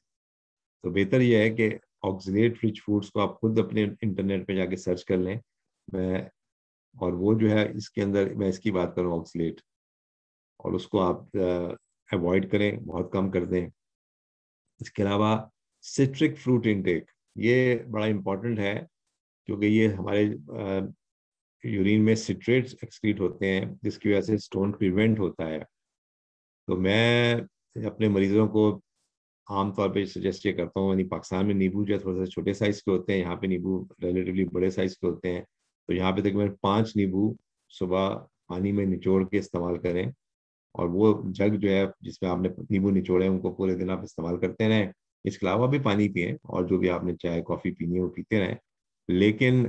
तो बेहतर यह है कि ऑक्सलेट रिच फूड्स को आप खुद अपने इंटरनेट पे जाके सर्च कर लें। मैं, और वो जो है इसके अंदर मैं इसकी बात करूँ ऑक्सलेट, और उसको आप अवॉइड करें, बहुत कम कर दें। इसके अलावा सिट्रिक फ्रूट इनटेक, ये बड़ा इम्पोर्टेंट है, क्योंकि ये हमारे यूरिन में सिट्रेट्स एक्सक्रीट होते हैं जिसकी वजह से स्टोन प्रिवेंट होता है। तो मैं अपने मरीजों को आमतौर पे सजेस्ट ये करता हूँ, यानी पाकिस्तान में नींबू जो है थोड़े से छोटे साइज के होते हैं, यहाँ पे नींबू रिलेटिवली बड़े साइज के होते हैं। तो यहाँ पे तकरीबन 5 नींबू सुबह पानी में निचोड़ के इस्तेमाल करें, और वो जग जो है जिसमें आपने नींबू निचोड़े हैं उनको पूरे दिन आप इस्तेमाल करते रहें। इसके अलावा भी पानी पिएं, और जो भी आपने चाय कॉफ़ी पीनी है वो पीते रहें, लेकिन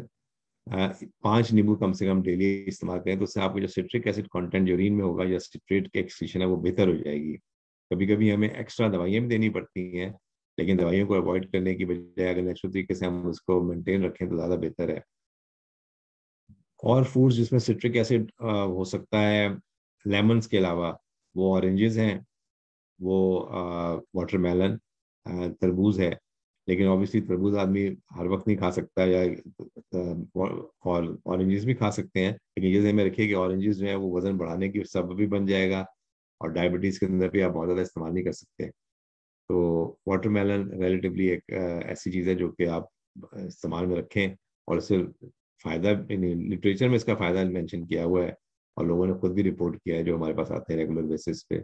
5 नींबू कम से कम डेली इस्तेमाल करें, तो उससे आपको जो सिट्रिक एसिड कंटेंट यूरिन में होगा या सिट्रेट की एक्सक्रीशन है वो बेहतर हो जाएगी। कभी कभी हमें एक्स्ट्रा दवाइयाँ भी देनी पड़ती हैं, लेकिन दवाइयों को अवॉइड करने की बजाय अगर नेचुरल तरीके से हम उसको मेंटेन रखें तो ज़्यादा बेहतर है। और फ्रूट्स जिसमें सिट्रिक एसिड हो सकता है लेमन्स के अलावा, वो ऑरेंजेस हैं, वो वाटरमेलन, तरबूज है। लेकिन ऑब्वियसली तरबूज आदमी हर वक्त नहीं खा सकता, या और ऑरेंजेस भी खा सकते हैं, लेकिन ये ध्यान में रखिए कि ऑरेंजेस जो है वो वजन बढ़ाने की सबब भी बन जाएगा, और डायबिटीज़ के अंदर भी आप बहुत ज़्यादा इस्तेमाल नहीं कर सकते। तो वाटरमेलन रिलेटिवली एक ऐसी चीज़ है जो कि आप इस्तेमाल में रखें, और इससे फ़ायदा, लिटरेचर में इसका फ़ायदा मेंशन किया हुआ है, और लोगों ने खुद भी रिपोर्ट किया है जो हमारे पास आते हैं रेगुलर बेसिस पे।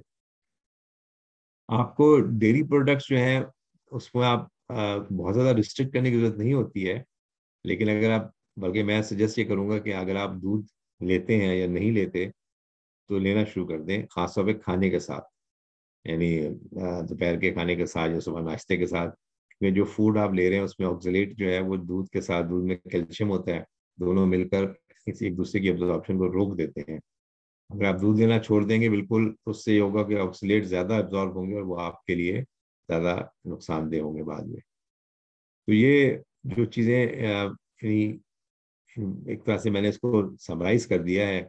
आपको डेयरी प्रोडक्ट्स जो हैं उसमें आप बहुत ज़्यादा रिस्ट्रिक्ट करने की जरूरत नहीं होती है, लेकिन अगर आप, बल्कि मैं सजेस्ट ये करूँगा कि अगर आप दूध लेते हैं या नहीं लेते तो लेना शुरू कर दें, खासतौर पे खाने के साथ, यानी दोपहर के खाने के साथ या सुबह नाश्ते के साथ। क्योंकि जो फूड आप ले रहे हैं उसमें ऑक्सलेट जो है वो दूध के साथ, दूध में कैल्शियम होता है, दोनों मिलकर किसी एक दूसरे की एब्जॉर्प्शन को रोक देते हैं। अगर आप दूध लेना छोड़ देंगे बिल्कुल तो उससे ये होगा कि ऑक्सलेट ज़्यादा एब्जॉर्ब होंगे और वो आपके लिए ज़्यादा नुकसानदेह होंगे बाद में। तो ये जो चीज़ें एक तरह से मैंने इसको समराइज कर दिया है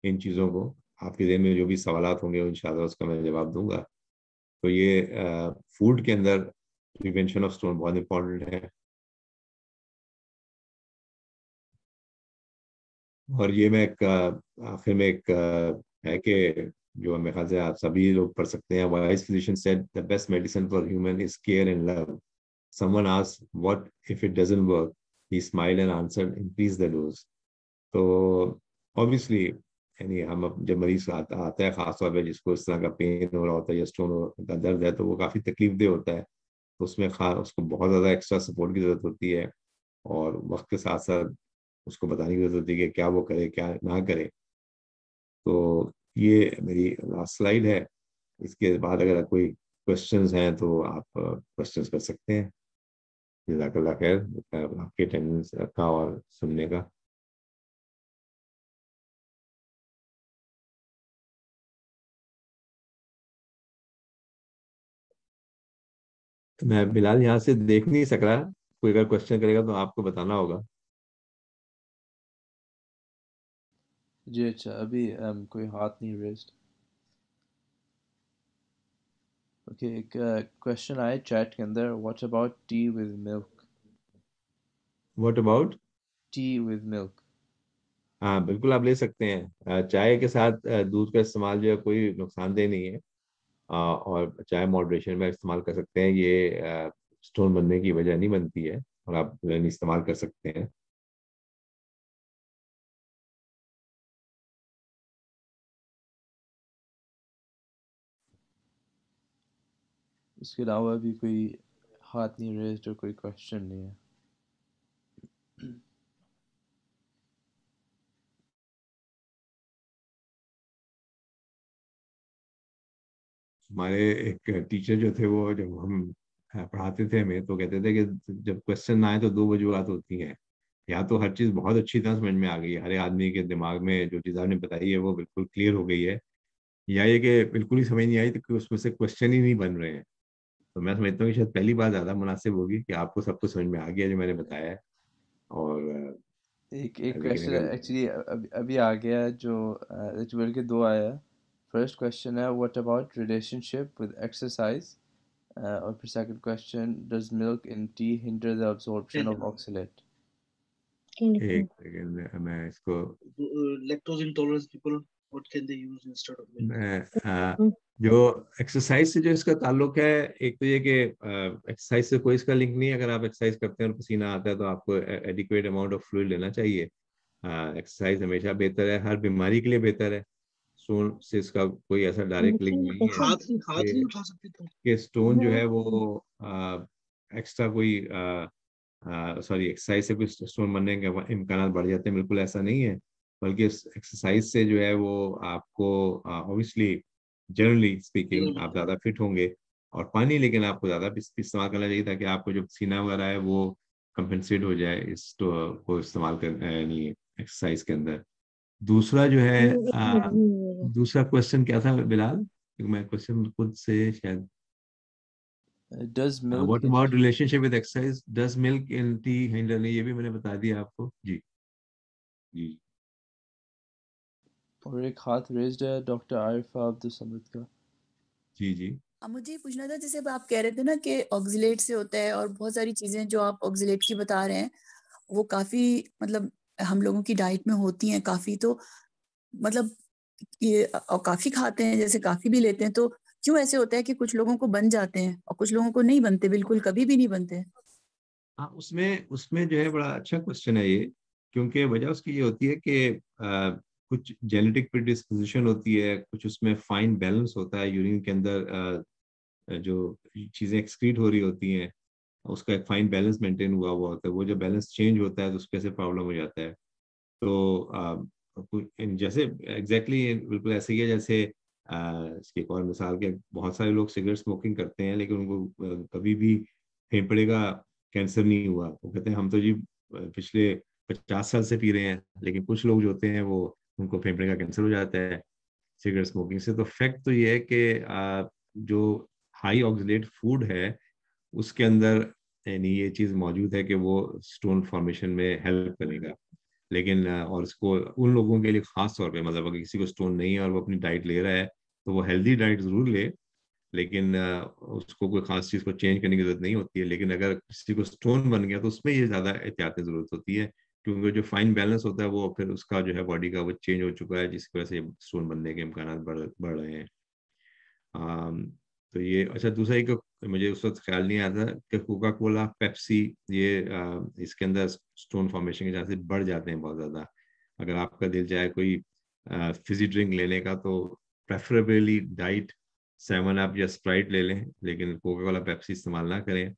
इन चीज़ों को। आपके ज़हन में जो भी सवालात होंगे इंशाल्लाह उसका मैं जवाब दूंगा। तो ये फूड के अंदर प्रिवेंशन ऑफ स्टोन बहुत इंपॉर्टेंट है। और ये मैं एक आखिर में एक है कि जो मेरे ख्याल से आप सभी लोग पढ़ सकते हैं, wise physician said the best medicine for human is care and love. Someone asked what if it doesn't work, he smiled and answered increase the dose. तो ऑब्वियसली, यानी हम जब मरीज आता है खासतौर पे जिसको इस तरह का पेन हो रहा होता है या स्टोन का दर्द है, तो वो काफ़ी तकलीफ दे होता है। तो उसमें खा उसको बहुत ज़्यादा एक्स्ट्रा सपोर्ट की ज़रूरत होती है, और वक्त के साथ साथ उसको बताने की जरूरत होती है कि क्या वो करे क्या ना करे। तो ये मेरी लास्ट स्लाइड है। इसके बाद अगर कोई क्वेश्चंस हैं तो आप क्वेश्चंस कर सकते हैं। जज़ाकल्लाह खैर आपके अटेंडेंस का और सुनने का। मैं बिलाल यहाँ से देख नहीं सक रहा, कोई अगर क्वेश्चन करेगा तो आपको बताना होगा। जी अच्छा, अभी कोई हाथ नहीं रेस्ट। ओके, एक क्वेश्चन आया चैट के अंदर, what about T with milk? What about? T with milk. हाँ बिल्कुल, आप ले सकते हैं। चाय के साथ दूध का इस्तेमाल जो है कोई नुकसानदेह नहीं है। और चाय मॉडरेशन में इस्तेमाल कर सकते हैं, ये स्टोन बनने की वजह नहीं बनती है, और आप इस्तेमाल कर सकते हैं। उसके अलावा भी कोई हाथ नहीं रेस्ड और कोई क्वेश्चन नहीं है। हमारे एक टीचर जो थे, वो जब हम पढ़ाते थे हमें, तो कहते थे कि जब क्वेश्चन ना आए तो दो वजूहत होती हैं। या तो हर चीज़ बहुत अच्छी तरह समझ में आ गई है, हर एक आदमी के दिमाग में जो चीज़ आपने बताई है वो बिल्कुल क्लियर हो गई है, या ये कि बिल्कुल ही समझ नहीं आई तो कि उसमें से क्वेश्चन ही नहीं बन रहे हैं। तो मैं समझता हूँ कि शायद पहली बात ज़्यादा मुनासिब होगी कि आपको सब कुछ समझ में आ गया जो मैंने बताया है। और एक एक लेकिन क्वेश्चन अगर एक्चुअली अभी अभी आ गया है जो बल्कि के दो आया है। फर्स्ट क्वेश्चन है, what about relationship with exercise? और फिर second question, does milk in T hinder the absorption of oxalate? एक सेकेंड मैं इसको lactose intolerance people, what can they use instead of milk? मैं जो एक्सरसाइज से जो इसका ताल्लुक है, एक तो ये कि एक्सरसाइज से कोई इसका लिंक नहीं है। अगर आप एक्सरसाइज करते हैं और पसीना आता है तो आपको एडिक्वेट अमाउंट ऑफ फ्लूइड लेना चाहिए। एक्सरसाइज हमेशा बेहतर है, हर बीमारी के लिए बेहतर है। स्टोन से इसका कोई ऐसा डायरेक्ट लिंक नहीं है हाथ नहीं कि, उठा सकते तुम? स्टोन जो है वो एक्स्ट्रा कोई सॉरी एक्सरसाइज से कुछ स्टोन बनने के इम्कान बढ़ जाते हैं, बिल्कुल ऐसा नहीं है। बल्कि एक्सरसाइज से जो है वो आपको ऑब्वियसली, जनरली स्पीकिंग, आप ज़्यादा फिट होंगे। और पानी लेकिन आपको ज़्यादा इस्तेमाल करना चाहिए ताकि आपको जो पसीना वगैरह है वो कंपेंसेट हो जाए इस को इस्तेमाल कर नहीं एक्सरसाइज के अंदर। दूसरा जो है दूसरा क्वेश्चन क्या था बिलाल? क्योंकि मैं क्वेश्चन खुद से शायद, does milk what about relationship with exercise, does milk in T handle, ये भी मैंने बता दिया आपको जी। जी और एक हाथ रेज्ड है डॉक्टर आरिफा अब्दुल समद का। जी जी। अब मुझे ये पूछना था, जैसे अब आप कह रहे थे ना कि ऑक्जिलेट से होता है, और बहुत सारी चीजें जो आप ऑक्जिलेट की बता रहे हैं वो काफी मतलब हम लोगों की डाइट में होती हैं काफी, तो मतलब ये और काफी खाते हैं, जैसे काफी भी लेते हैं, तो क्यों ऐसे होता है कि कुछ लोगों को बन जाते हैं और कुछ लोगों को नहीं बनते, बिल्कुल कभी भी नहीं बनते? हाँ, उसमें उसमें जो है बड़ा अच्छा क्वेश्चन है ये। क्योंकि वजह उसकी ये होती है कि कुछ जेनेटिक प्रिडिस्पोजिशन होती है, कुछ उसमें फाइन बैलेंस होता है यूरिन के अंदर। जो चीज़ें एक्सक्रीट हो रही होती हैं उसका एक फाइन बैलेंस मेंटेन हुआ हुआ होता है, वो जब बैलेंस चेंज होता है तो उसके से प्रॉब्लम हो जाता है। तो जैसे एग्जैक्टली बिल्कुल ऐसे ही है जैसे इसकी एक और मिसाल के, बहुत सारे लोग सिगरेट स्मोकिंग करते हैं लेकिन उनको कभी भी फेफड़े का कैंसर नहीं हुआ। वो कहते हैं हम तो जी पिछले 50 साल से पी रहे हैं, लेकिन कुछ लोग जो होते हैं वो उनको फेफड़े का कैंसर हो जाता है सिगरेट स्मोकिंग से। तो फैक्ट तो ये है कि जो हाई ऑक्सीडेट फूड है उसके अंदर यानी ये चीज़ मौजूद है कि वो स्टोन फॉर्मेशन में हेल्प करेगा। लेकिन और इसको उन लोगों के लिए खास तौर पे, मतलब अगर किसी को स्टोन नहीं है और वो अपनी डाइट ले रहा है तो वो हेल्दी डाइट जरूर ले, लेकिन उसको कोई खास चीज़ को चेंज करने की जरूरत नहीं होती है। लेकिन अगर किसी को स्टोन बन गया तो उसमें ये ज़्यादा एहतियात की जरूरत होती है, क्योंकि जो फाइन बैलेंस होता है वो फिर उसका जो है बॉडी का वो चेंज हो चुका है, जिसकी वजह से स्टोन बनने के इम्कान बढ़ रहे हैं। आम, तो ये अच्छा, दूसरा एक मुझे उस वक्त ख्याल नहीं आया था कि कोका कोला, पेप्सी, ये इसके अंदर स्टोन फॉर्मेशन के चांसेस बढ़ जाते हैं बहुत ज़्यादा। अगर आपका दिल चाहे कोई फिजी ड्रिंक लेने का तो प्रेफरेबली डाइट 7 अप या स्प्राइट ले लें, लेकिन कोका कोला पेप्सी इस्तेमाल ना करें।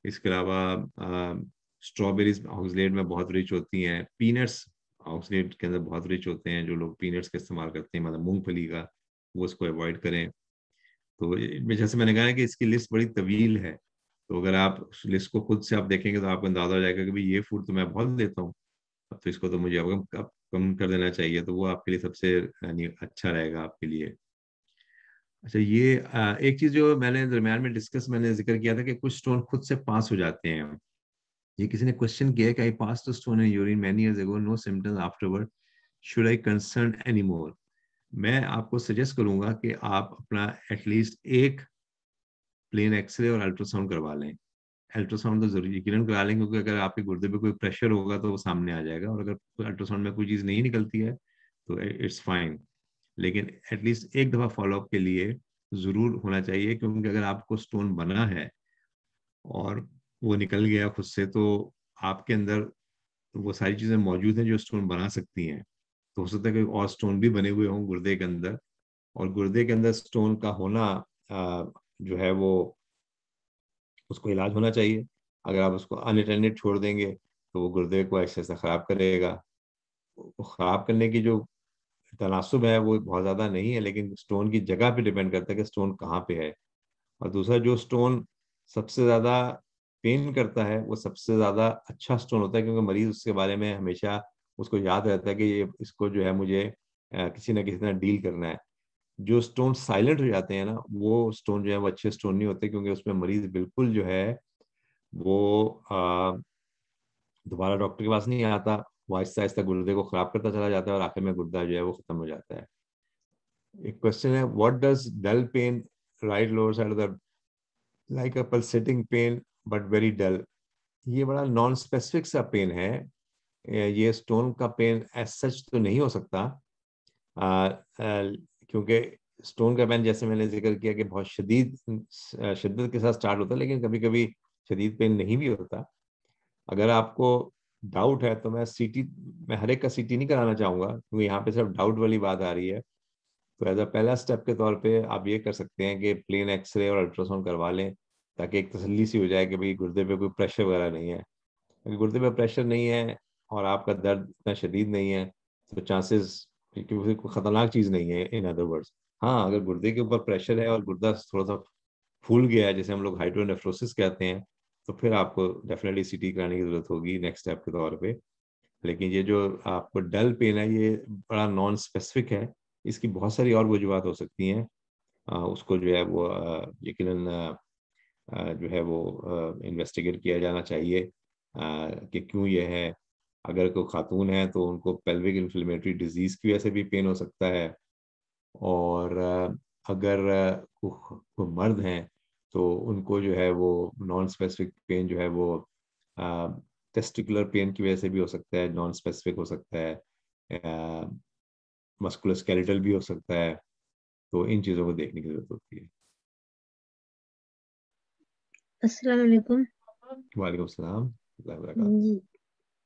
इसके अलावा स्ट्रॉबेरीज ऑक्सलेट में बहुत रिच होती हैं, पीनट्स ऑक्सलेट के अंदर बहुत रिच होते हैं। जो लोग पीनट्स का इस्तेमाल करते हैं, मतलब मूंगफली का, वो उसको अवॉइड करें। तो जैसे मैंने कहा है कि इसकी लिस्ट बड़ी तवील है, तो अगर आप उस लिस्ट को खुद से आप देखेंगे तो आपको अंदाजा हो जाएगा कि भाई ये फूड तो मैं बहुत लेता हूँ, अब तो इसको तो मुझे अब कम कर देना चाहिए। तो वो आपके लिए सबसे यानी अच्छा रहेगा आपके लिए। अच्छा, ये एक चीज जो मैंने दरम्यान में मैंने जिक्र किया था कि कुछ स्टोन खुद से पास हो जाते हैं। ये किसी ने क्वेश्चन किया है कि I pass the stone in urine many years ago, no symptoms afterward, should I concern any more? मैं आपको सजेस्ट करूंगा कि आप अपना एटलीस्ट एक प्लेन एक्सरे और अल्ट्रासाउंड करवा लें। अल्ट्रासाउंड तो जरूरी यकीनन करा लें, क्योंकि अगर आपके गुर्दे पे कोई प्रेशर होगा तो वो सामने आ जाएगा, और अगर अल्ट्रासाउंड में कोई चीज़ नहीं निकलती है तो इट्स फाइन। लेकिन एटलीस्ट एक दफ़ा फॉलोअप के लिए ज़रूर होना चाहिए, क्योंकि अगर आपको स्टोन बना है और वो निकल गया खुद से, तो आपके अंदर वो सारी चीज़ें मौजूद हैं जो स्टोन बना सकती हैं। तो हो सकता है कि और स्टोन भी बने हुए हों गुर्दे के अंदर, और गुर्दे के अंदर स्टोन का होना जो है वो, उसको इलाज होना चाहिए। अगर आप उसको अनअटेंडेड छोड़ देंगे तो वो गुर्दे को ऐसे ऐसा खराब करेगा। वो खराब करने की जो तनासुब है वो बहुत ज्यादा नहीं है, लेकिन स्टोन की जगह पे डिपेंड करता है कि स्टोन कहाँ पे है। और दूसरा, जो स्टोन सबसे ज्यादा पेन करता है वो सबसे ज्यादा अच्छा स्टोन होता है, क्योंकि मरीज उसके बारे में हमेशा उसको याद रहता है कि ये इसको जो है मुझे किसी ना किसी तरह डील करना है। जो स्टोन साइलेंट हो जाते हैं ना, वो स्टोन जो है वो अच्छे स्टोन नहीं होते, क्योंकि उसमें मरीज बिल्कुल जो है वो दोबारा डॉक्टर के पास नहीं आता। वो आहिस्ता आहिस्ता गुर्दे को खराब करता चला जाता है और आखिर में गुर्दा जो है वो खत्म हो जाता है। एक क्वेश्चन है, what does dull pain right lower side of the, like a pulsating pain but very dull? ये बड़ा नॉन स्पेसिफिक सा पेन है। ये स्टोन का पेन एज सच तो नहीं हो सकता, क्योंकि स्टोन का पेन जैसे मैंने जिक्र किया कि बहुत शिद्दत के साथ स्टार्ट होता है, लेकिन कभी कभी शदीद पेन नहीं भी होता। अगर आपको डाउट है तो मैं हर एक का सीटी नहीं कराना चाहूंगा, क्योंकि यहाँ पे सिर्फ डाउट वाली बात आ रही है। तो एज अ पहला स्टेप के तौर पे आप ये कर सकते हैं कि प्लेन एक्सरे और अल्ट्रासाउंड करवा लें, ताकि एक तसल्ली सी हो जाए कि भाई गुर्दे पे कोई प्रेशर वगैरह नहीं है। अगर गुर्दे पे प्रेशर नहीं है और आपका दर्द इतना शदीद नहीं है, तो चांसेस, क्योंकि कोई खतरनाक चीज़ नहीं है इन अदर वर्ड्स। हाँ, अगर गुर्दे के ऊपर प्रेशर है और गुर्दा थोड़ा सा फूल गया है, जैसे हम लोग हाइड्रोनेफ्रोसिस कहते हैं, तो फिर आपको डेफिनेटली सीटी कराने की जरूरत होगी नेक्स्ट स्टेप के तौर पे। लेकिन ये जो आपको डल पेन है, ये बड़ा नॉन स्पेसिफिक है। इसकी बहुत सारी और वजूहत हो सकती हैं। उसको जो है वो यकीनन जो है वो इन्वेस्टिगेट किया जाना चाहिए कि क्यों ये है। अगर कोई खातून है तो उनको पेल्विक इन्फ्लेमेटरी डिजीज की वजह से भी पेन हो सकता है, और अगर कोई मर्द हैं तो उनको जो है वो नॉन स्पेसिफिक पेन जो है वो टेस्टिकुलर पेन की वजह से भी हो सकता है, नॉन स्पेसिफिक हो सकता है, मस्कुलोस्केलेटल भी हो सकता है। तो इन चीज़ों को देखने की जरूरत होती है। अस्सलाम वालेकुम। वालेकुम सलाम। जी,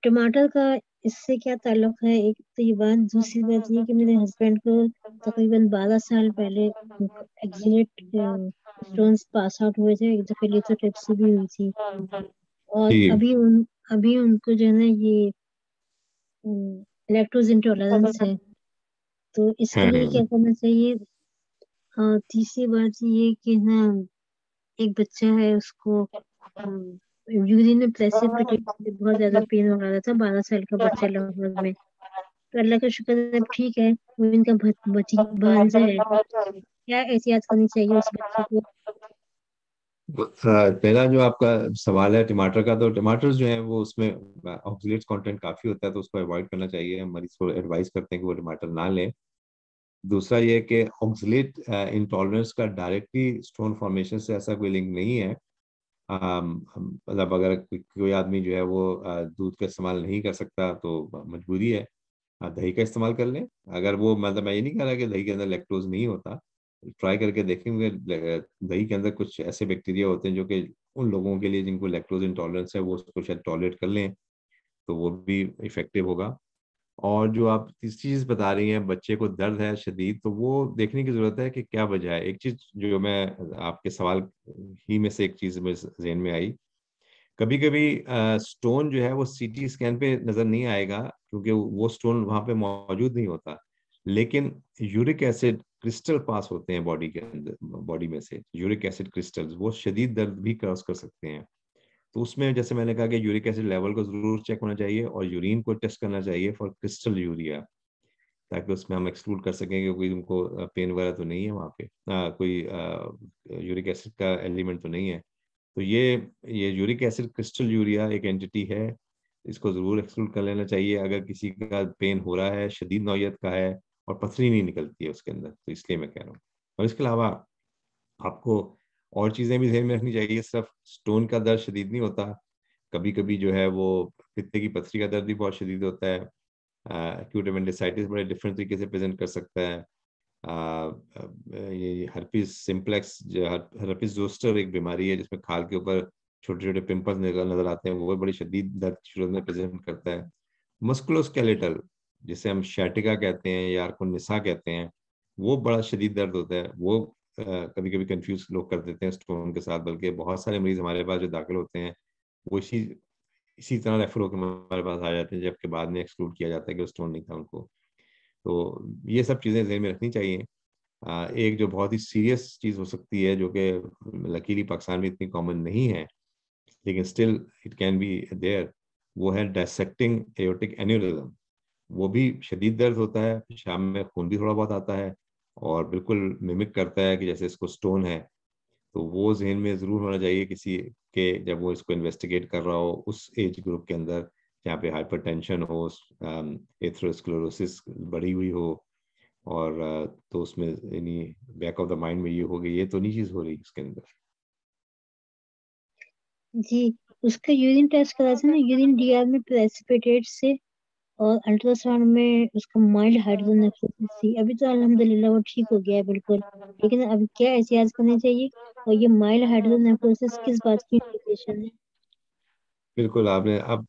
टमाटर का इससे क्या ताल्लुक है? एक तो ये बात, दूसरी बात ये कि मेरे हस्बैंड को तकरीबन 12 साल पहले एक्जिलेट स्टोन्स पास आउट हुए थे, एक दफे लिथोट्रिप्सी भी हुई थी, और जी। अभी उनको जो है ना ये लैक्टोज इंटॉलरेंस है, तो इसके लिए क्या हाँ। करना चाहिए? और तीसरी बात ये कि ना एक बच्चा है, उसको यूरिन में प्रेसिपिटेशन से बहुत ज्यादा पेन हो रहा था, 12 साल का बच्चा लगभग में। तो अल्लाह का शुक्र है, अब ठीक है, वो इनका भांजा है। क्या एहतियात करनी चाहिए उस बच्चे को? पहला जो आपका सवाल है टमाटर का, तो टमाटर जो है वो उसमें ऑक्सीलेट कंटेंट काफी होता है, तो उसको अवॉइड करना चाहिए। हम मरीज को एडवाइस करते हैं कि वो टमाटर ना लें। दूसरा ये है कि ऑक्सीलेट इंटॉलरेंस का डायरेक्टली स्टोन फॉर्मेशन से ऐसा कोई लिंक नहीं है। मतलब अगर कोई आदमी जो है वो दूध का इस्तेमाल नहीं कर सकता तो मजबूरी है, दही का इस्तेमाल कर लें। अगर वो, मतलब मैं ये नहीं कह रहा कि दही के अंदर लैक्टोज नहीं होता, ट्राई करके देखेंगे। दही के अंदर कुछ ऐसे बैक्टीरिया होते हैं जो कि उन लोगों के लिए जिनको लैक्टोज इंटॉलरेंस है वो उसको शायद टॉलरेट कर लें, तो वो भी इफेक्टिव होगा। और जो आप तीसरी चीज बता रही हैं, बच्चे को दर्द है शदीद, तो वो देखने की जरूरत है कि क्या वजह है। एक चीज जो मैं आपके सवाल ही में से एक चीज में जहन में आई, कभी कभी स्टोन जो है वो सीटी स्कैन पे नजर नहीं आएगा, क्योंकि वो स्टोन वहां पे मौजूद नहीं होता। लेकिन यूरिक एसिड क्रिस्टल पास होते हैं बॉडी के अंदर, बॉडी में से यूरिक एसिड क्रिस्टल्स वो शदीद दर्द भी कॉज कर सकते हैं। तो उसमें जैसे मैंने कहा कि यूरिक एसिड लेवल को जरूर चेक होना चाहिए और यूरिन को टेस्ट करना चाहिए फॉर क्रिस्टल यूरिया। ताकि उसमें हम एक्सक्लूड कर सकें कि कोई उनको पेन वगैरह तो नहीं है वहाँ पे, कोई यूरिक एसिड का एलिमेंट तो नहीं है। तो ये यूरिक एसिड क्रिस्टल यूरिया एक एंटिटी है, इसको ज़रूर एक्सक्लूड कर लेना चाहिए अगर किसी का पेन हो रहा है, शदीद नौयत का है और पथरी नहीं निकलती है उसके अंदर, तो इसलिए मैं कह रहा हूँ। और इसके अलावा आपको और चीज़ें भी ध्यान में रखनी चाहिए, सिर्फ स्टोन का दर्द शदीद नहीं होता, कभी कभी जो है वो पित्ते की पथरी का दर्द भी बहुत शदीद होता है। एक्यूट एपेंडिसाइटिस बड़े डिफरेंट तरीके से प्रेजेंट कर सकता है। ये हर्पिस सिम्प्लेक्स, हर्पिस जोस्टर एक बीमारी है जिसमें खाल के ऊपर छोटे छोटे पिंपल्स नजर आते हैं, वो बड़ी शदीद दर्द शुरू में प्रेजेंट करता है। मस्कुलोस्केलेटल जिसे हम शैटिका कहते हैं या आर्कोनिसा कहते हैं, वो बड़ा शदीद दर्द होता है। वो कभी कभी कंफ्यूज लोग कर देते हैं स्टोन के साथ, बल्कि बहुत सारे मरीज हमारे पास जो दाखिल होते हैं वो इसी तरह रेफर होकर हमारे पास आ जाते हैं, जबकि बाद में एक्सक्लूड किया जाता है कि वो स्टोन नहीं था उनको। तो ये सब चीज़ें ज़हन में रखनी चाहिए। एक जो बहुत ही सीरियस चीज़ हो सकती है, जो कि लकीली पाकिस्तान में इतनी कॉमन नहीं है लेकिन still it can be there, वो है डायसेक्टिंग एओर्टिक एन्यूरिज्म। वो भी शदीद दर्द होता है, शाम में खून भी थोड़ा बहुत आता है और बिल्कुल मिमिक करता है कि जैसे इसको स्टोन है। तो वो जहन में ज़रूर होना चाहिए किसी के, जब वो इसको इन्वेस्टिगेट कर रहा हो उस एज ग्रुप के अंदर जहाँ पे हाइपरटेंशन हो, एथेरोस्क्लेरोसिस बढ़ी हुई हो, और तो उसमें यानी बैक ऑफ द माइंड में ये हो गई, ये तो नहीं चीज़ हो रही उसके अंदर। जी, उसका यूरिन टेस्ट करा था ना, यूरिन डीआर में प्रेसिपिटेट से, और अल्ट्रासाउंड में उसका माइल्ड हाइड्रोनेफ्रोसिस थी। अभी तो अल्हम्दुलिल्लाह वो ठीक हो गया है बिल्कुल, लेकिन अभी क्या एहतियात करनी चाहिए, और ये माइल्ड हाइड्रोनेफ्रोसिस किस बात की इंडिकेशन है? बिल्कुल, आपने अब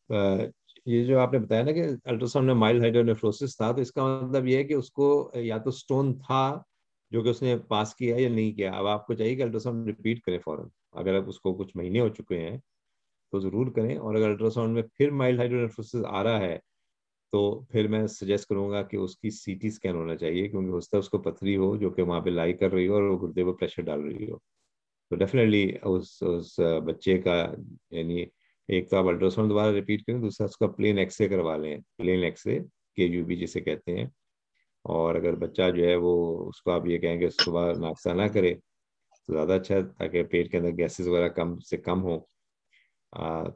ये जो आपने बताया ना कि अल्ट्रासाउंड में माइल्ड हाइड्रोनेफ्रोसिस था, तो इसका मतलब ये है कि उसको या तो स्टोन था जो कि उसने पास किया या नहीं किया। अब आपको चाहिए कि अल्ट्रासाउंड रिपीट करें फौरन, अगर अब उसको कुछ महीने हो चुके हैं तो ज़रूर करें। और अगर अल्ट्रासाउंड में फिर माइल्ड हाइड्रोनेफ्रोसिस आ रहा है तो फिर मैं सजेस्ट करूंगा कि उसकी सीटी स्कैन होना चाहिए, क्योंकि हो सकता है उसको पथरी हो जो कि वहाँ पे लाई कर रही हो और वो गुर्दे पर प्रेशर डाल रही हो। तो डेफिनेटली उस बच्चे का यानी एक तो आप अल्ट्रासाउंड दोबारा रिपीट करें, दूसरा उसका प्लेन एक्सरे करवा लें, प्लेन एक्सरे KUB जिसे कहते हैं। और अगर बच्चा जो है वो, उसको आप ये कहेंगे सुबह नाश्ता ना करे तो ज़्यादा अच्छा है, ताकि पेट के अंदर गैसेस वगैरह कम से कम हो।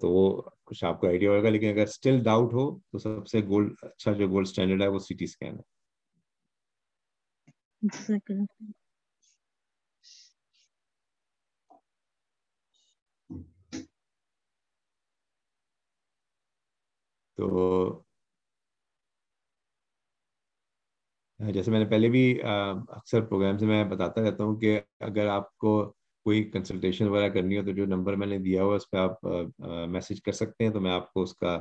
तो वो कुछ आपको आइडिया होगा। लेकिन अगर स्टिल डाउट हो तो सबसे अच्छा जो गोल्ड स्टैंडर्ड है वो CT स्कैन है। जज़ाकल्लाह। तो जैसे मैंने पहले भी अक्सर प्रोग्राम से मैं बताता रहता हूँ कि अगर आपको कोई कंसल्टेशन वगैरह करनी हो तो जो नंबर मैंने दिया हुआ उस पर आप मैसेज कर सकते हैं, तो मैं आपको उसका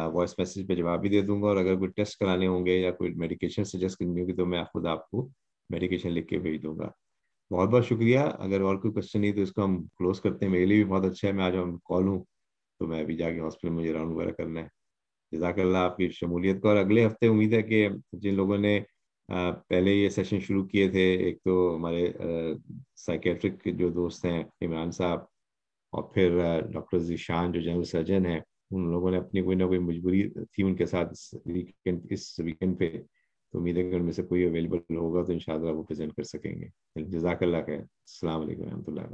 वॉइस मैसेज पे जवाब भी दे दूंगा। और अगर कोई टेस्ट कराने होंगे या कोई मेडिकेशन सजेस्ट करनी होगी तो मैं खुद आपको मेडिकेशन लिख के भेज दूंगा। बहुत बहुत शुक्रिया। अगर और कोई क्वेश्चन नहीं तो इसको हम क्लोज करते हैं। मेरे लिए भी बहुत अच्छा है, मैं आज हम कॉल हूँ तो मैं अभी जाके हॉस्पिटल मुझे राउंड वगैरह करना है। जज़ाकल्लाह आपकी शमूलियत को। और अगले हफ्ते उम्मीद है कि जिन लोगों ने पहले ये सेशन शुरू किए थे, एक तो हमारे साइकेट्रिक जो दोस्त हैं इमरान साहब, और फिर डॉक्टर जीशान जो जनरल सर्जन हैं, उन लोगों ने अपनी कोई ना कोई मजबूरी थी उनके साथ इस वीकेंड पे, तो उम्मीद है कि उनमें से कोई अवेलेबल होगा तो इंशाल्लाह वो प्रेजेंट कर सकेंगे। जज़ाकल्लाह खैर। अस्सलाम वालेकुम रहमतुल्लाह।